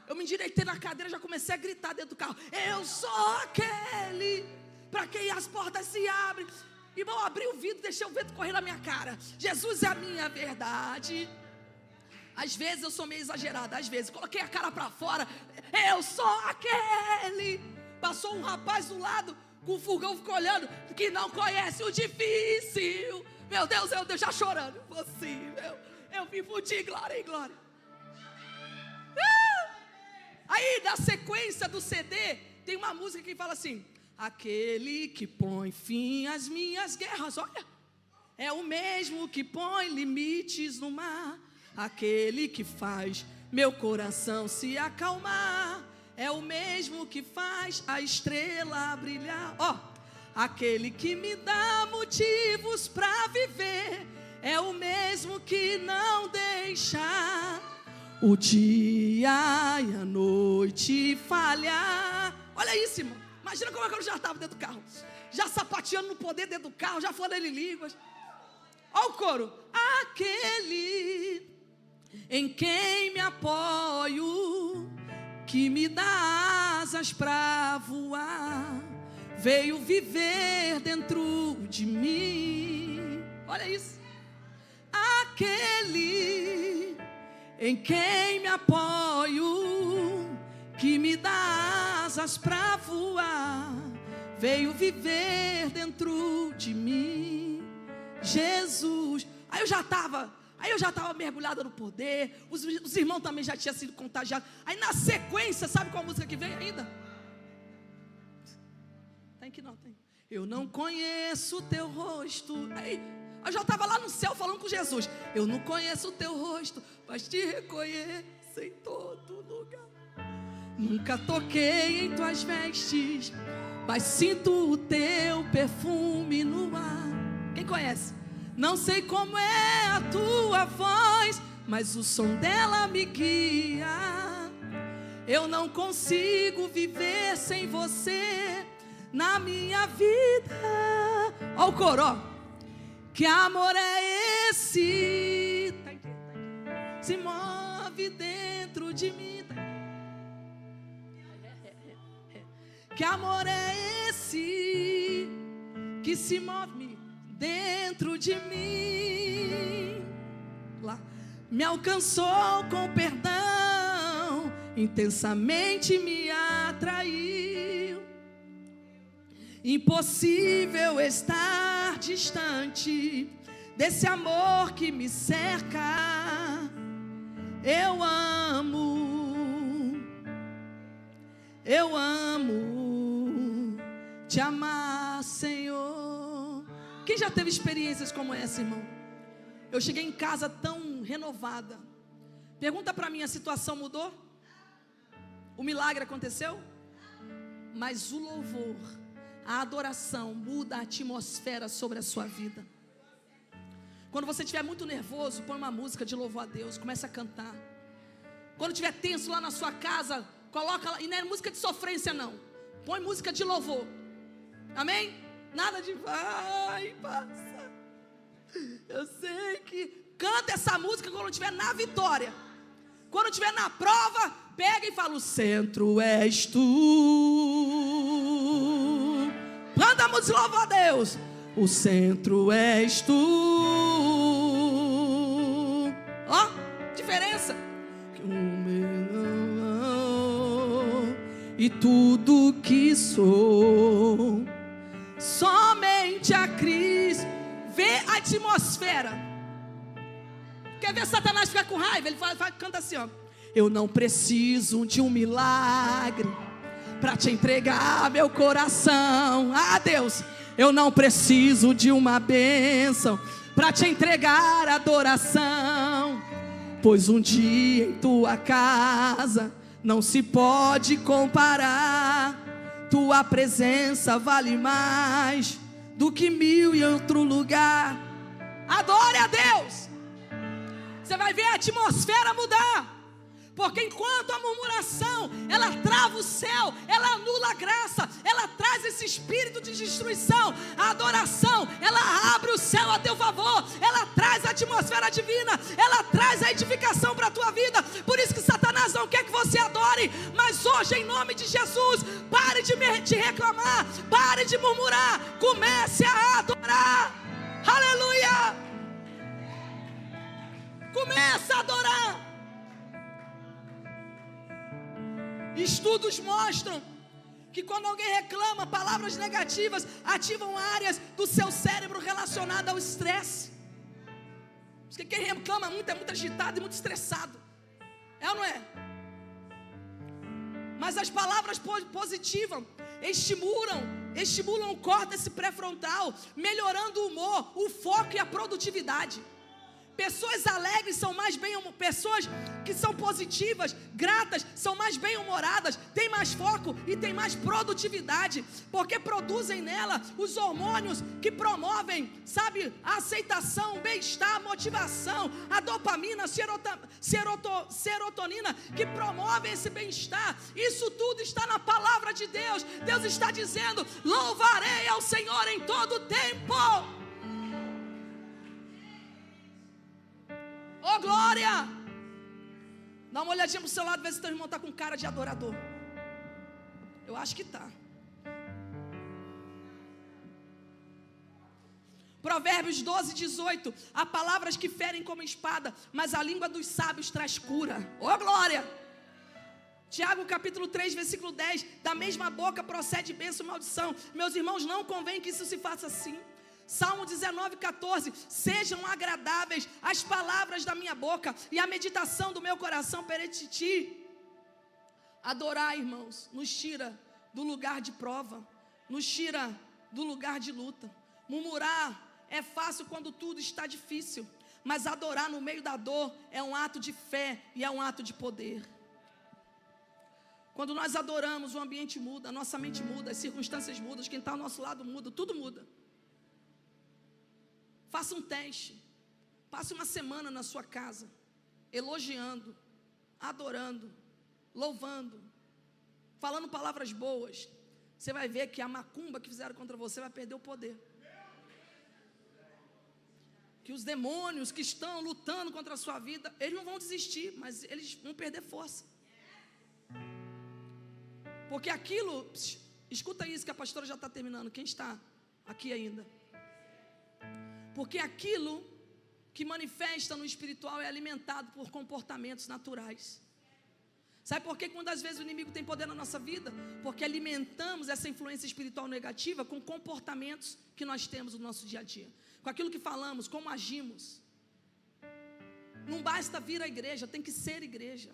Eu me endireitei na cadeira, já comecei a gritar dentro do carro. Eu sou aquele para quem as portas se abrem. Irmão, abri o vidro, deixei o vento correr na minha cara. Jesus é a minha verdade. Às vezes eu sou meio exagerada, às vezes coloquei a cara para fora. Eu sou aquele. Passou um rapaz do lado com o furgão, ficou olhando, que não conhece o difícil. Meu Deus, eu já chorando. Impossível. Eu vivo de glória em glória. Aí na sequência do CD tem uma música que fala assim: aquele que põe fim às minhas guerras, olha, é o mesmo que põe limites no mar. Aquele que faz meu coração se acalmar, é o mesmo que faz a estrela brilhar. Ó, aquele que me dá motivos para viver, é o mesmo que não deixa o dia e a noite falhar. Olha isso, irmão. Imagina como é que eu já estava dentro do carro, já sapateando no poder dentro do carro, já falando em línguas. Olha o coro. Aquele em quem me apoio, que me dá asas para voar, veio viver dentro de mim. Olha isso. Aquele em quem me apoio, que me dá asas para voar, veio viver dentro de mim. Jesus. Aí eu já estava mergulhada no poder. Os irmãos também já tinham sido contagiados. Aí na sequência, sabe qual música que vem ainda? Tem que não, tem. Eu não conheço o teu rosto. Aí eu já estava lá no céu falando com Jesus. Eu não conheço o teu rosto, mas te reconheço em todo lugar. Nunca toquei em tuas vestes, mas sinto o teu perfume no ar. Quem conhece? Não sei como é a tua voz, mas o som dela me guia. Eu não consigo viver sem você na minha vida. Ó o coro, ó. Que amor é esse? Se move dentro de mim. Que amor é esse que se move dentro de mim? Lá me alcançou com perdão, intensamente me atraiu. Impossível estar distante desse amor que me cerca. Eu amo te amar, Senhor. Quem já teve experiências como essa, irmão? Eu cheguei em casa tão renovada. Pergunta para mim, a situação mudou? O milagre aconteceu? Mas o louvor, a adoração muda a atmosfera sobre a sua vida. Quando você estiver muito nervoso, põe uma música de louvor a Deus, começa a cantar. Quando estiver tenso lá na sua casa, coloca lá, e não é música de sofrência não, põe música de louvor. Amém? Nada de vai, passa. Eu sei que canta essa música quando estiver na vitória. Quando estiver na prova, pega e fala: o centro és tu. Mandamos louvar a Deus. O centro és tu. Ó, diferença. E tudo que sou, somente a Cristo. Vê a atmosfera. Quer ver Satanás ficar com raiva? Ele canta assim, ó: eu não preciso de um milagre para te entregar meu coração. Ah, Deus, eu não preciso de uma bênção para te entregar adoração, pois um dia em tua casa não se pode comparar. Tua presença vale mais do que 1000 em outro lugar. Adore a Deus. Você vai ver a atmosfera mudar. Porque enquanto a murmuração, ela trava o céu, ela anula a graça, ela traz esse espírito de destruição. A adoração, ela abre o céu a teu favor, ela traz a atmosfera divina, ela traz a edificação para a tua vida. Por isso que Satanás não quer que você adore. Mas hoje, em nome de Jesus, pare de reclamar, pare de murmurar, comece a adorar. Aleluia! Comece a adorar. Estudos mostram que quando alguém reclama, palavras negativas ativam áreas do seu cérebro relacionadas ao estresse. Porque quem reclama muito é muito agitado e muito estressado. É ou não é? Mas as palavras positivas estimulam o córtex pré-frontal, melhorando o humor, o foco e a produtividade. Pessoas alegres são mais pessoas que são positivas, gratas, são mais bem-humoradas, têm mais foco e têm mais produtividade, porque produzem nela os hormônios que promovem, sabe, a aceitação, o bem-estar, a motivação, a dopamina, a serotonina, que promovem esse bem-estar. Isso tudo está na palavra de Deus. Deus está dizendo: louvarei ao Senhor em todo tempo. Oh, glória! Dá uma olhadinha para o seu lado, vê se teu irmão está com cara de adorador. Eu acho que está. Provérbios 12, 18. Há palavras que ferem como espada, mas a língua dos sábios traz cura. Oh, glória! Tiago capítulo 3, versículo 10. Da mesma boca procede bênção e maldição. Meus irmãos, não convém que isso se faça assim. Salmo 19, 14. Sejam agradáveis as palavras da minha boca e a meditação do meu coração perante ti. Adorar, irmãos, nos tira do lugar de prova, nos tira do lugar de luta. Murmurar é fácil quando tudo está difícil, mas adorar no meio da dor é um ato de fé e é um ato de poder. Quando nós adoramos, o ambiente muda, a nossa mente muda, as circunstâncias mudam, quem está ao nosso lado muda, tudo muda. Faça um teste. Passe uma semana na sua casa, elogiando, adorando, louvando, falando palavras boas. Você vai ver que a macumba que fizeram contra você vai perder o poder. Que os demônios que estão lutando contra a sua vida, eles não vão desistir, mas eles vão perder força. Porque aquilo, escuta isso que a pastora já está terminando, quem está aqui ainda? Porque aquilo que manifesta no espiritual é alimentado por comportamentos naturais. Sabe por que muitas vezes o inimigo tem poder na nossa vida? Porque alimentamos essa influência espiritual negativa com comportamentos que nós temos no nosso dia a dia. Com aquilo que falamos, como agimos. Não basta vir à igreja, tem que ser igreja.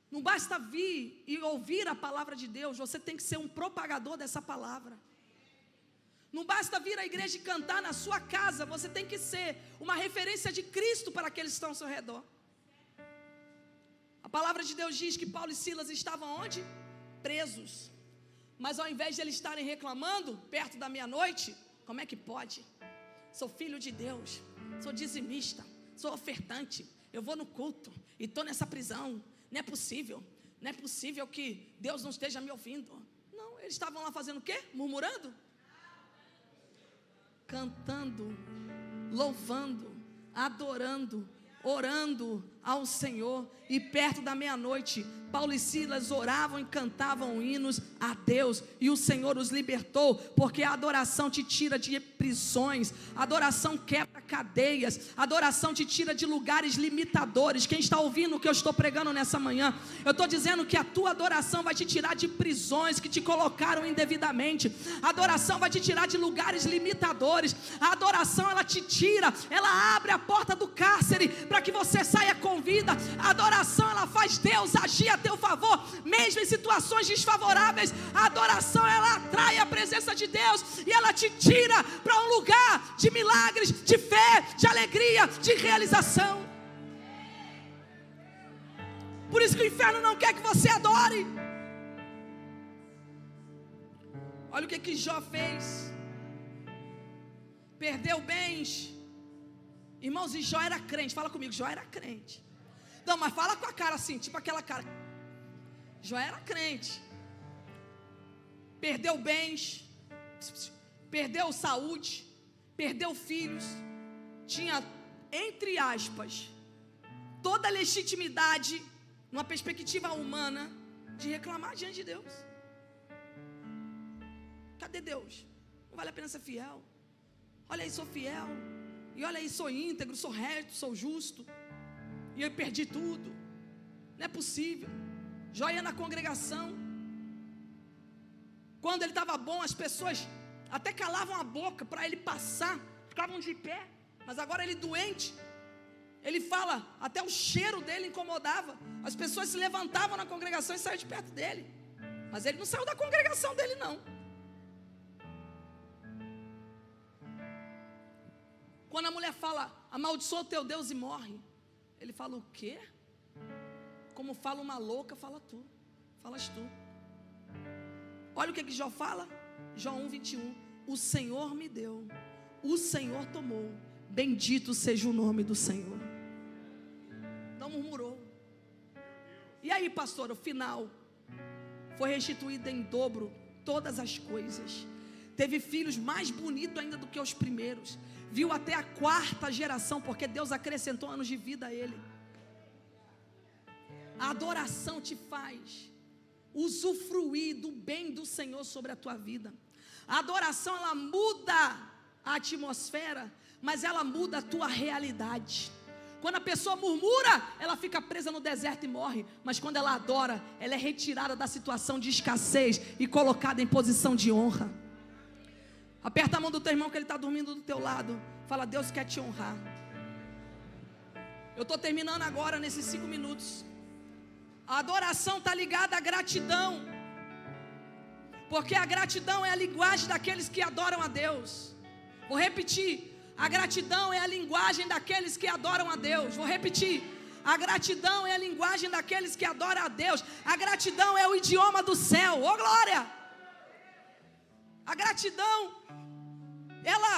Não basta vir e ouvir a palavra de Deus, você tem que ser um propagador dessa palavra. Não basta vir à igreja e cantar na sua casa, você tem que ser uma referência de Cristo para aqueles que estão ao seu redor. A palavra de Deus diz que Paulo e Silas estavam onde? Presos. Mas ao invés de eles estarem reclamando, perto da meia-noite, como é que pode? Sou filho de Deus, sou dizimista, sou ofertante, eu vou no culto e estou nessa prisão. Não é possível que Deus não esteja me ouvindo. Não, eles estavam lá fazendo o quê? Murmurando? Cantando, louvando, adorando, orando, ao Senhor. E perto da meia-noite, Paulo e Silas oravam e cantavam hinos a Deus, e o Senhor os libertou, porque a adoração te tira de prisões, a adoração quebra cadeias, a adoração te tira de lugares limitadores. Quem está ouvindo o que eu estou pregando nessa manhã, eu estou dizendo que a tua adoração vai te tirar de prisões que te colocaram indevidamente, a adoração vai te tirar de lugares limitadores, a adoração ela te tira, ela abre a porta do cárcere para que você saia com vida. A adoração ela faz Deus agir a teu favor, mesmo em situações desfavoráveis. A adoração ela atrai a presença de Deus e ela te tira para um lugar de milagres, de fé, de alegria, de realização. Por isso que o inferno não quer que você adore. Olha o que Jó fez. Perdeu bens. Irmãos, e Jó era crente. Fala comigo, Jó era crente. Não, mas fala com a cara assim, tipo aquela cara. Jó era crente. Perdeu bens, perdeu saúde, perdeu filhos. Tinha, entre aspas, toda a legitimidade, numa perspectiva humana, de reclamar diante de Deus. Cadê Deus? Não vale a pena ser fiel. Olha aí, sou fiel. E olha aí, sou íntegro, sou reto, sou justo. E eu perdi tudo. Não é possível. Jó ia na congregação. Quando ele estava bom, as pessoas até calavam a boca para ele passar, ficavam de pé. Mas agora ele doente, ele fala, até o cheiro dele incomodava. As pessoas se levantavam na congregação e saíam de perto dele. Mas ele não saiu da congregação dele não. Quando a mulher fala, amaldiçoa o teu Deus e morre, ele fala o quê? Como fala uma louca, falas tu. Olha o que Jó fala, Jó 1:21, o Senhor me deu, o Senhor tomou, bendito seja o nome do Senhor. Não murmurou. E aí, pastor, o final, foi restituído em dobro todas as coisas, teve filhos mais bonitos ainda do que os primeiros, viu até a 4ª geração, porque Deus acrescentou anos de vida a ele. A adoração te faz usufruir do bem do Senhor sobre a tua vida. A adoração ela muda a atmosfera, mas ela muda a tua realidade. Quando a pessoa murmura, ela fica presa no deserto e morre. Mas quando ela adora, ela é retirada da situação de escassez e colocada em posição de honra. Aperta a mão do teu irmão que ele está dormindo do teu lado. Fala, Deus quer te honrar. Eu estou terminando agora nesses 5 minutos. A adoração está ligada à gratidão. Porque a gratidão é a linguagem daqueles que adoram a Deus. Vou repetir. A gratidão é a linguagem daqueles que adoram a Deus. Vou repetir. A gratidão é a linguagem daqueles que adoram a Deus. A gratidão é o idioma do céu. Ô glória! A gratidão, ela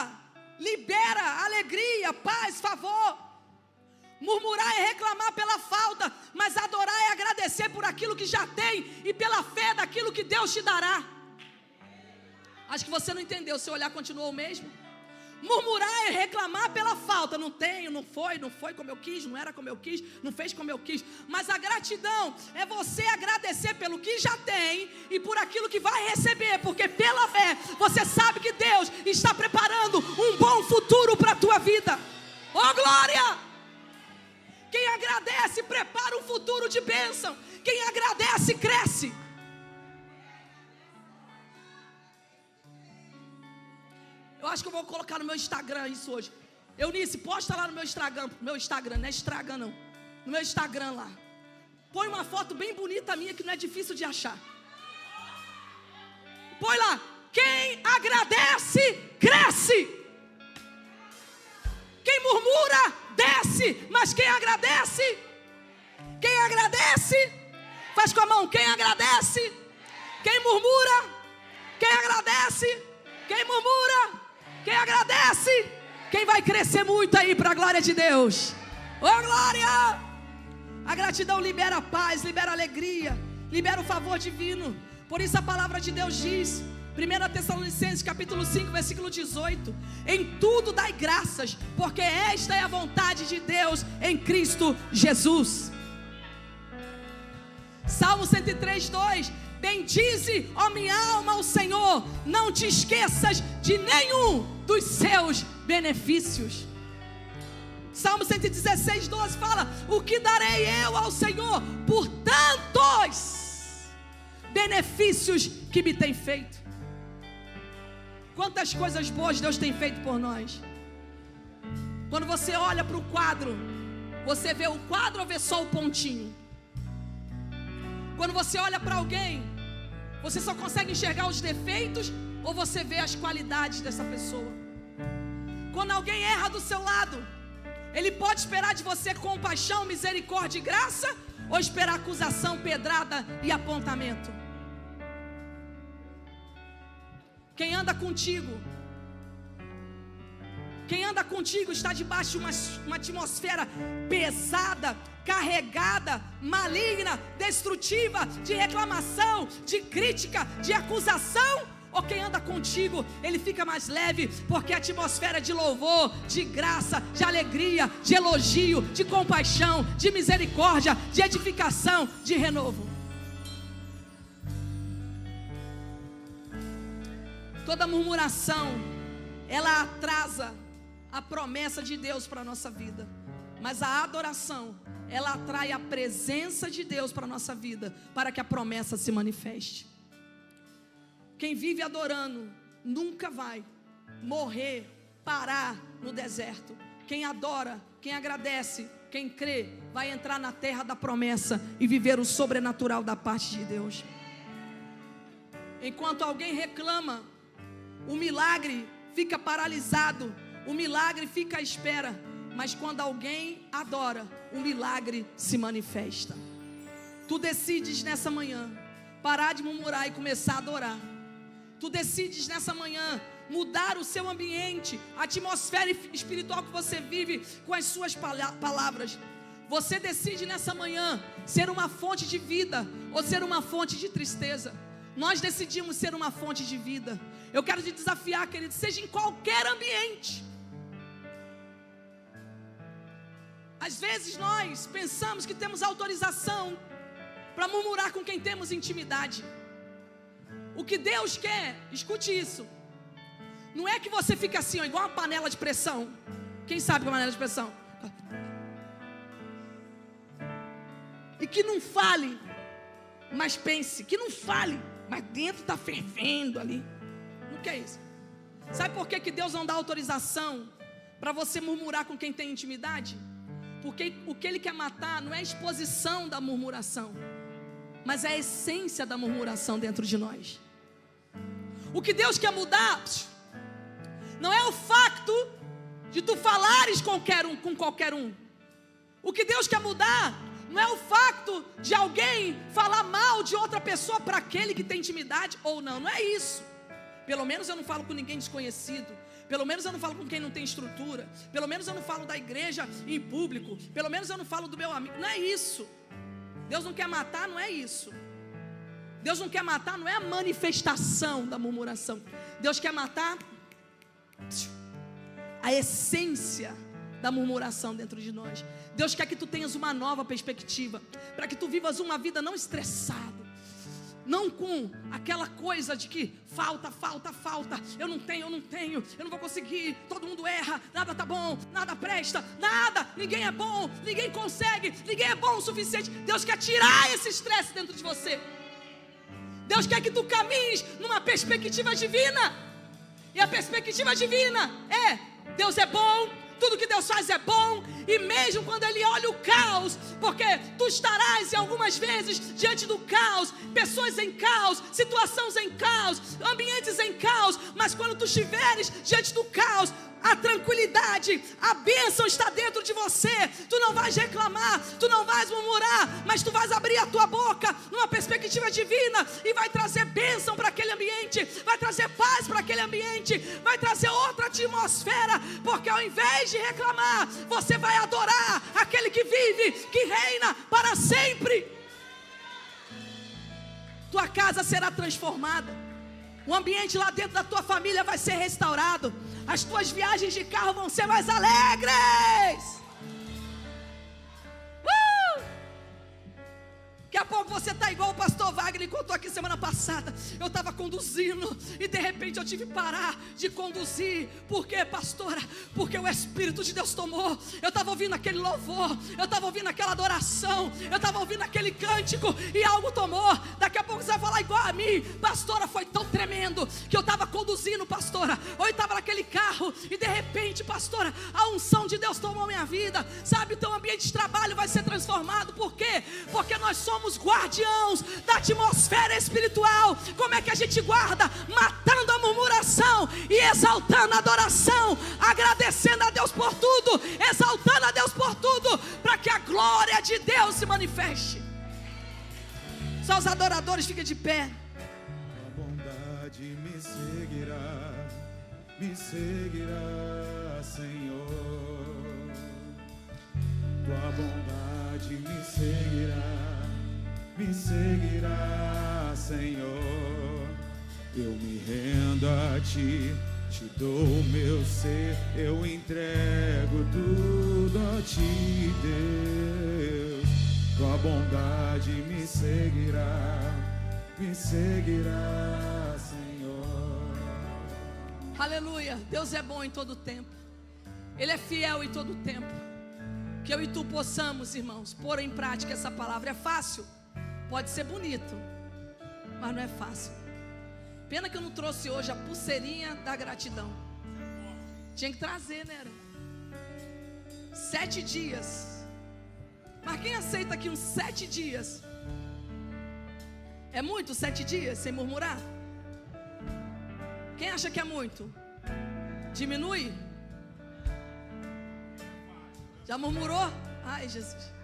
libera alegria, paz, favor. Murmurar é reclamar pela falta, mas adorar é agradecer por aquilo que já tem e pela fé daquilo que Deus te dará. Acho que você não entendeu, seu olhar continuou o mesmo. Murmurar é reclamar pela falta. Não tenho, não foi como eu quis, não era como eu quis, não fez como eu quis. Mas a gratidão é você agradecer pelo que já tem e por aquilo que vai receber, porque pela fé você sabe que Deus está preparando um bom futuro para a tua vida. Oh glória! Quem agradece prepara um futuro de bênção. Quem agradece cresce. Eu acho que eu vou colocar no meu Instagram isso hoje. Eunice, posta lá no meu Instagram. Não é Instagram não. No meu Instagram lá. Põe uma foto bem bonita minha que não é difícil de achar. Põe lá. Quem agradece, cresce. Quem murmura, desce. Mas quem agradece, faz com a mão. Quem agradece, quem murmura, quem agradece, quem murmura, quem agradece, quem vai crescer muito aí para a glória de Deus. Oh glória! A gratidão libera paz, libera alegria, libera o favor divino. Por isso a palavra de Deus diz 1 Tessalonicenses capítulo 5, versículo 18. Em tudo dai graças, porque esta é a vontade de Deus em Cristo Jesus. Salmo 103, 2. Bendize, ó minha alma, o Senhor, não te esqueças de nenhum dos seus benefícios. Salmo 116, 12 fala: o que darei eu ao Senhor por tantos benefícios que me tem feito? Quantas coisas boas Deus tem feito por nós. Quando você olha para o quadro, você vê o quadro ou vê só o pontinho? Quando você olha para alguém, você só consegue enxergar os defeitos ou você vê as qualidades dessa pessoa? Quando alguém erra do seu lado, ele pode esperar de você compaixão, misericórdia e graça, ou esperar acusação, pedrada e apontamento? Quem anda contigo está debaixo de uma atmosfera pesada, carregada, maligna, destrutiva, de reclamação, de crítica, de acusação? Ou quem anda contigo, ele fica mais leve, porque a atmosfera de louvor, de graça, de alegria, de elogio, de compaixão, de misericórdia, de edificação, de renovo. Toda murmuração, ela atrasa a promessa de Deus para a nossa vida. Mas a adoração, ela atrai a presença de Deus para a nossa vida, para que a promessa se manifeste. Quem vive adorando nunca vai morrer, parar no deserto. Quem adora, quem agradece, quem crê, vai entrar na terra da promessa e viver o sobrenatural da parte de Deus. Enquanto alguém reclama, o milagre fica paralisado, o milagre fica à espera. Mas quando alguém adora, o milagre se manifesta. Tu decides nessa manhã parar de murmurar e começar a adorar. Tu decides nessa manhã mudar o seu ambiente, a atmosfera espiritual que você vive com as suas palavras. Você decide nessa manhã ser uma fonte de vida ou ser uma fonte de tristeza. Nós decidimos ser uma fonte de vida. Eu quero te desafiar, querido, seja em qualquer ambiente. Às vezes nós pensamos que temos autorização para murmurar com quem temos intimidade. O que Deus quer, escute isso, não é que você fique assim, ó, igual uma panela de pressão. Quem sabe que é uma panela de pressão? E que não fale, mas pense. Que não fale, mas dentro está fervendo ali. Não quer isso. Sabe por que Deus não dá autorização para você murmurar com quem tem intimidade? Porque o que Ele quer matar não é a exposição da murmuração, mas é a essência da murmuração dentro de nós. O que Deus quer mudar não é o facto de tu falares com qualquer um. O que Deus quer mudar não é o facto de alguém falar mal de outra pessoa para aquele que tem intimidade ou não. Não é isso. Pelo menos eu não falo com ninguém desconhecido. Pelo menos eu não falo com quem não tem estrutura. Pelo menos eu não falo da igreja em público. Pelo menos eu não falo do meu amigo. Não é isso. Deus não quer matar, não é isso. Deus não quer matar, não é a manifestação da murmuração. Deus quer matar a essência da murmuração dentro de nós. Deus quer que tu tenhas uma nova perspectiva, para que tu vivas uma vida não estressado, não com aquela coisa de que falta, eu não tenho, eu não vou conseguir, todo mundo erra, nada tá bom, nada presta, nada, ninguém é bom, ninguém consegue, ninguém é bom o suficiente. Deus quer tirar esse estresse dentro de você. Deus quer que tu caminhes numa perspectiva divina. E a perspectiva divina é: Deus é bom, tudo que Deus faz é bom. E mesmo quando Ele olha o caos, porque tu estarás em algumas vezes diante do caos, pessoas em caos, situações em caos, ambientes em caos, mas quando tu estiveres diante do caos, a tranquilidade, a bênção está dentro de você. Tu não vais reclamar, tu não vais murmurar, mas tu vais abrir a tua boca numa perspectiva divina e vai trazer bênção para aquele ambiente, vai trazer paz para aquele ambiente, vai trazer outra atmosfera, porque ao invés de reclamar, você vai adorar aquele que vive, que reina para sempre. Tua casa será transformada, O ambiente lá dentro da tua família vai ser restaurado. As tuas viagens de carro vão ser mais alegres. Daqui a pouco você está igual o pastor Wagner contou aqui semana passada. Eu estava conduzindo e de repente eu tive que parar de conduzir. Por quê, pastora? Porque o Espírito de Deus tomou. Eu estava ouvindo aquele louvor, eu estava ouvindo aquela adoração, eu estava ouvindo aquele cântico e algo tomou. Daqui a pouco você vai falar igual a mim. Pastora, foi tão tremendo que eu estava conduzindo, pastora. Ou eu estava naquele carro e de repente, pastora, a unção de Deus tomou minha vida. Sabe, o teu ambiente de trabalho vai ser transformado. Por quê? Porque nós somos guardiãos da atmosfera espiritual. Como é que a gente guarda? Matando a murmuração e exaltando a adoração, agradecendo a Deus por tudo, exaltando a Deus por tudo, para que a glória de Deus se manifeste. Só os adoradores ficam de pé. A bondade me seguirá, Senhor. Tua bondade me seguirá, Senhor. Eu me rendo a ti, te dou meu ser, eu entrego tudo a ti, Deus. Tua bondade me seguirá, Senhor. Aleluia. Deus é bom em todo tempo. Ele é fiel em todo tempo. Que eu e tu possamos, irmãos, pôr em prática essa palavra. É fácil? Pode ser bonito, mas não é fácil. Pena que eu não trouxe hoje a pulseirinha da gratidão. Tinha que trazer, né? 7 dias. Mas quem aceita aqui uns 7 dias? É muito 7 dias sem murmurar? Quem acha que é muito? Diminui? Já murmurou? Ai, Jesus.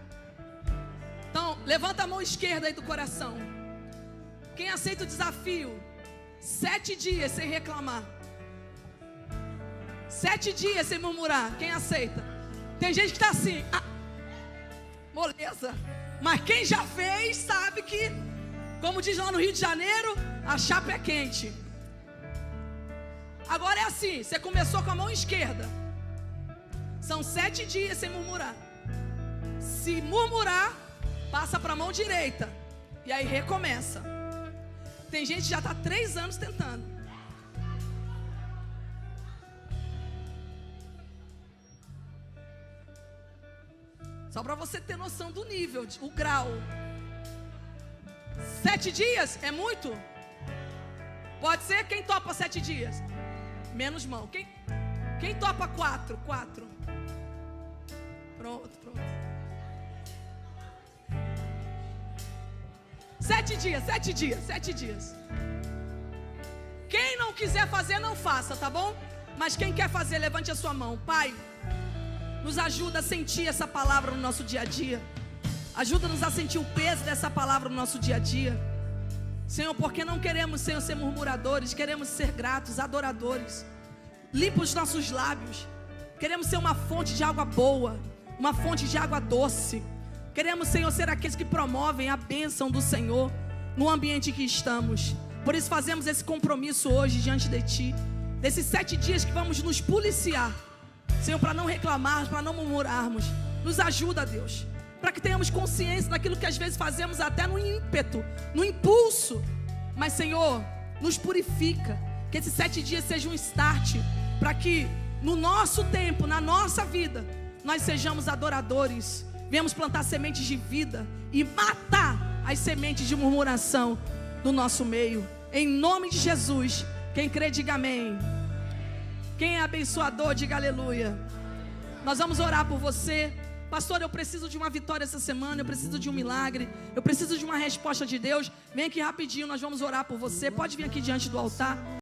Então, levanta a mão esquerda aí do coração. Quem aceita o desafio? 7 dias sem reclamar. 7 dias sem murmurar. Quem aceita? Tem gente que está assim, moleza. Mas quem já fez sabe que, como diz lá no Rio de Janeiro, a chapa é quente. Agora é assim, você começou com a mão esquerda. São 7 dias sem murmurar. Se murmurar, passa para a mão direita. E aí recomeça. Tem gente que já está 3 anos tentando. Só para você ter noção do nível, o grau. 7 dias é muito? Pode ser? Quem topa 7 dias? Menos mão. Quem topa 4? 4. Pronto. 7 dias. Quem não quiser fazer, não faça, tá bom? Mas quem quer fazer, levante a sua mão. Pai, nos ajuda a sentir essa palavra no nosso dia a dia. Ajuda-nos a sentir o peso dessa palavra no nosso dia a dia. Senhor, porque não queremos, Senhor, ser murmuradores. Queremos ser gratos, adoradores. Limpa os nossos lábios. Queremos ser uma fonte de água boa, uma fonte de água doce. Queremos, Senhor, ser aqueles que promovem a bênção do Senhor no ambiente em que estamos. Por isso fazemos esse compromisso hoje diante de Ti. Desses 7 dias que vamos nos policiar, Senhor, para não reclamarmos, para não murmurarmos. Nos ajuda, Deus, para que tenhamos consciência daquilo que às vezes fazemos até no ímpeto, no impulso. Mas, Senhor, nos purifica. Que esses 7 dias sejam um start, para que no nosso tempo, na nossa vida, nós sejamos adoradores. Viemos plantar sementes de vida e matar as sementes de murmuração do nosso meio. Em nome de Jesus. Quem crê, diga amém. Quem é abençoador, diga aleluia. Nós vamos orar por você. Pastor, eu preciso de uma vitória essa semana. Eu preciso de um milagre. Eu preciso de uma resposta de Deus. Vem aqui rapidinho, nós vamos orar por você. Pode vir aqui diante do altar.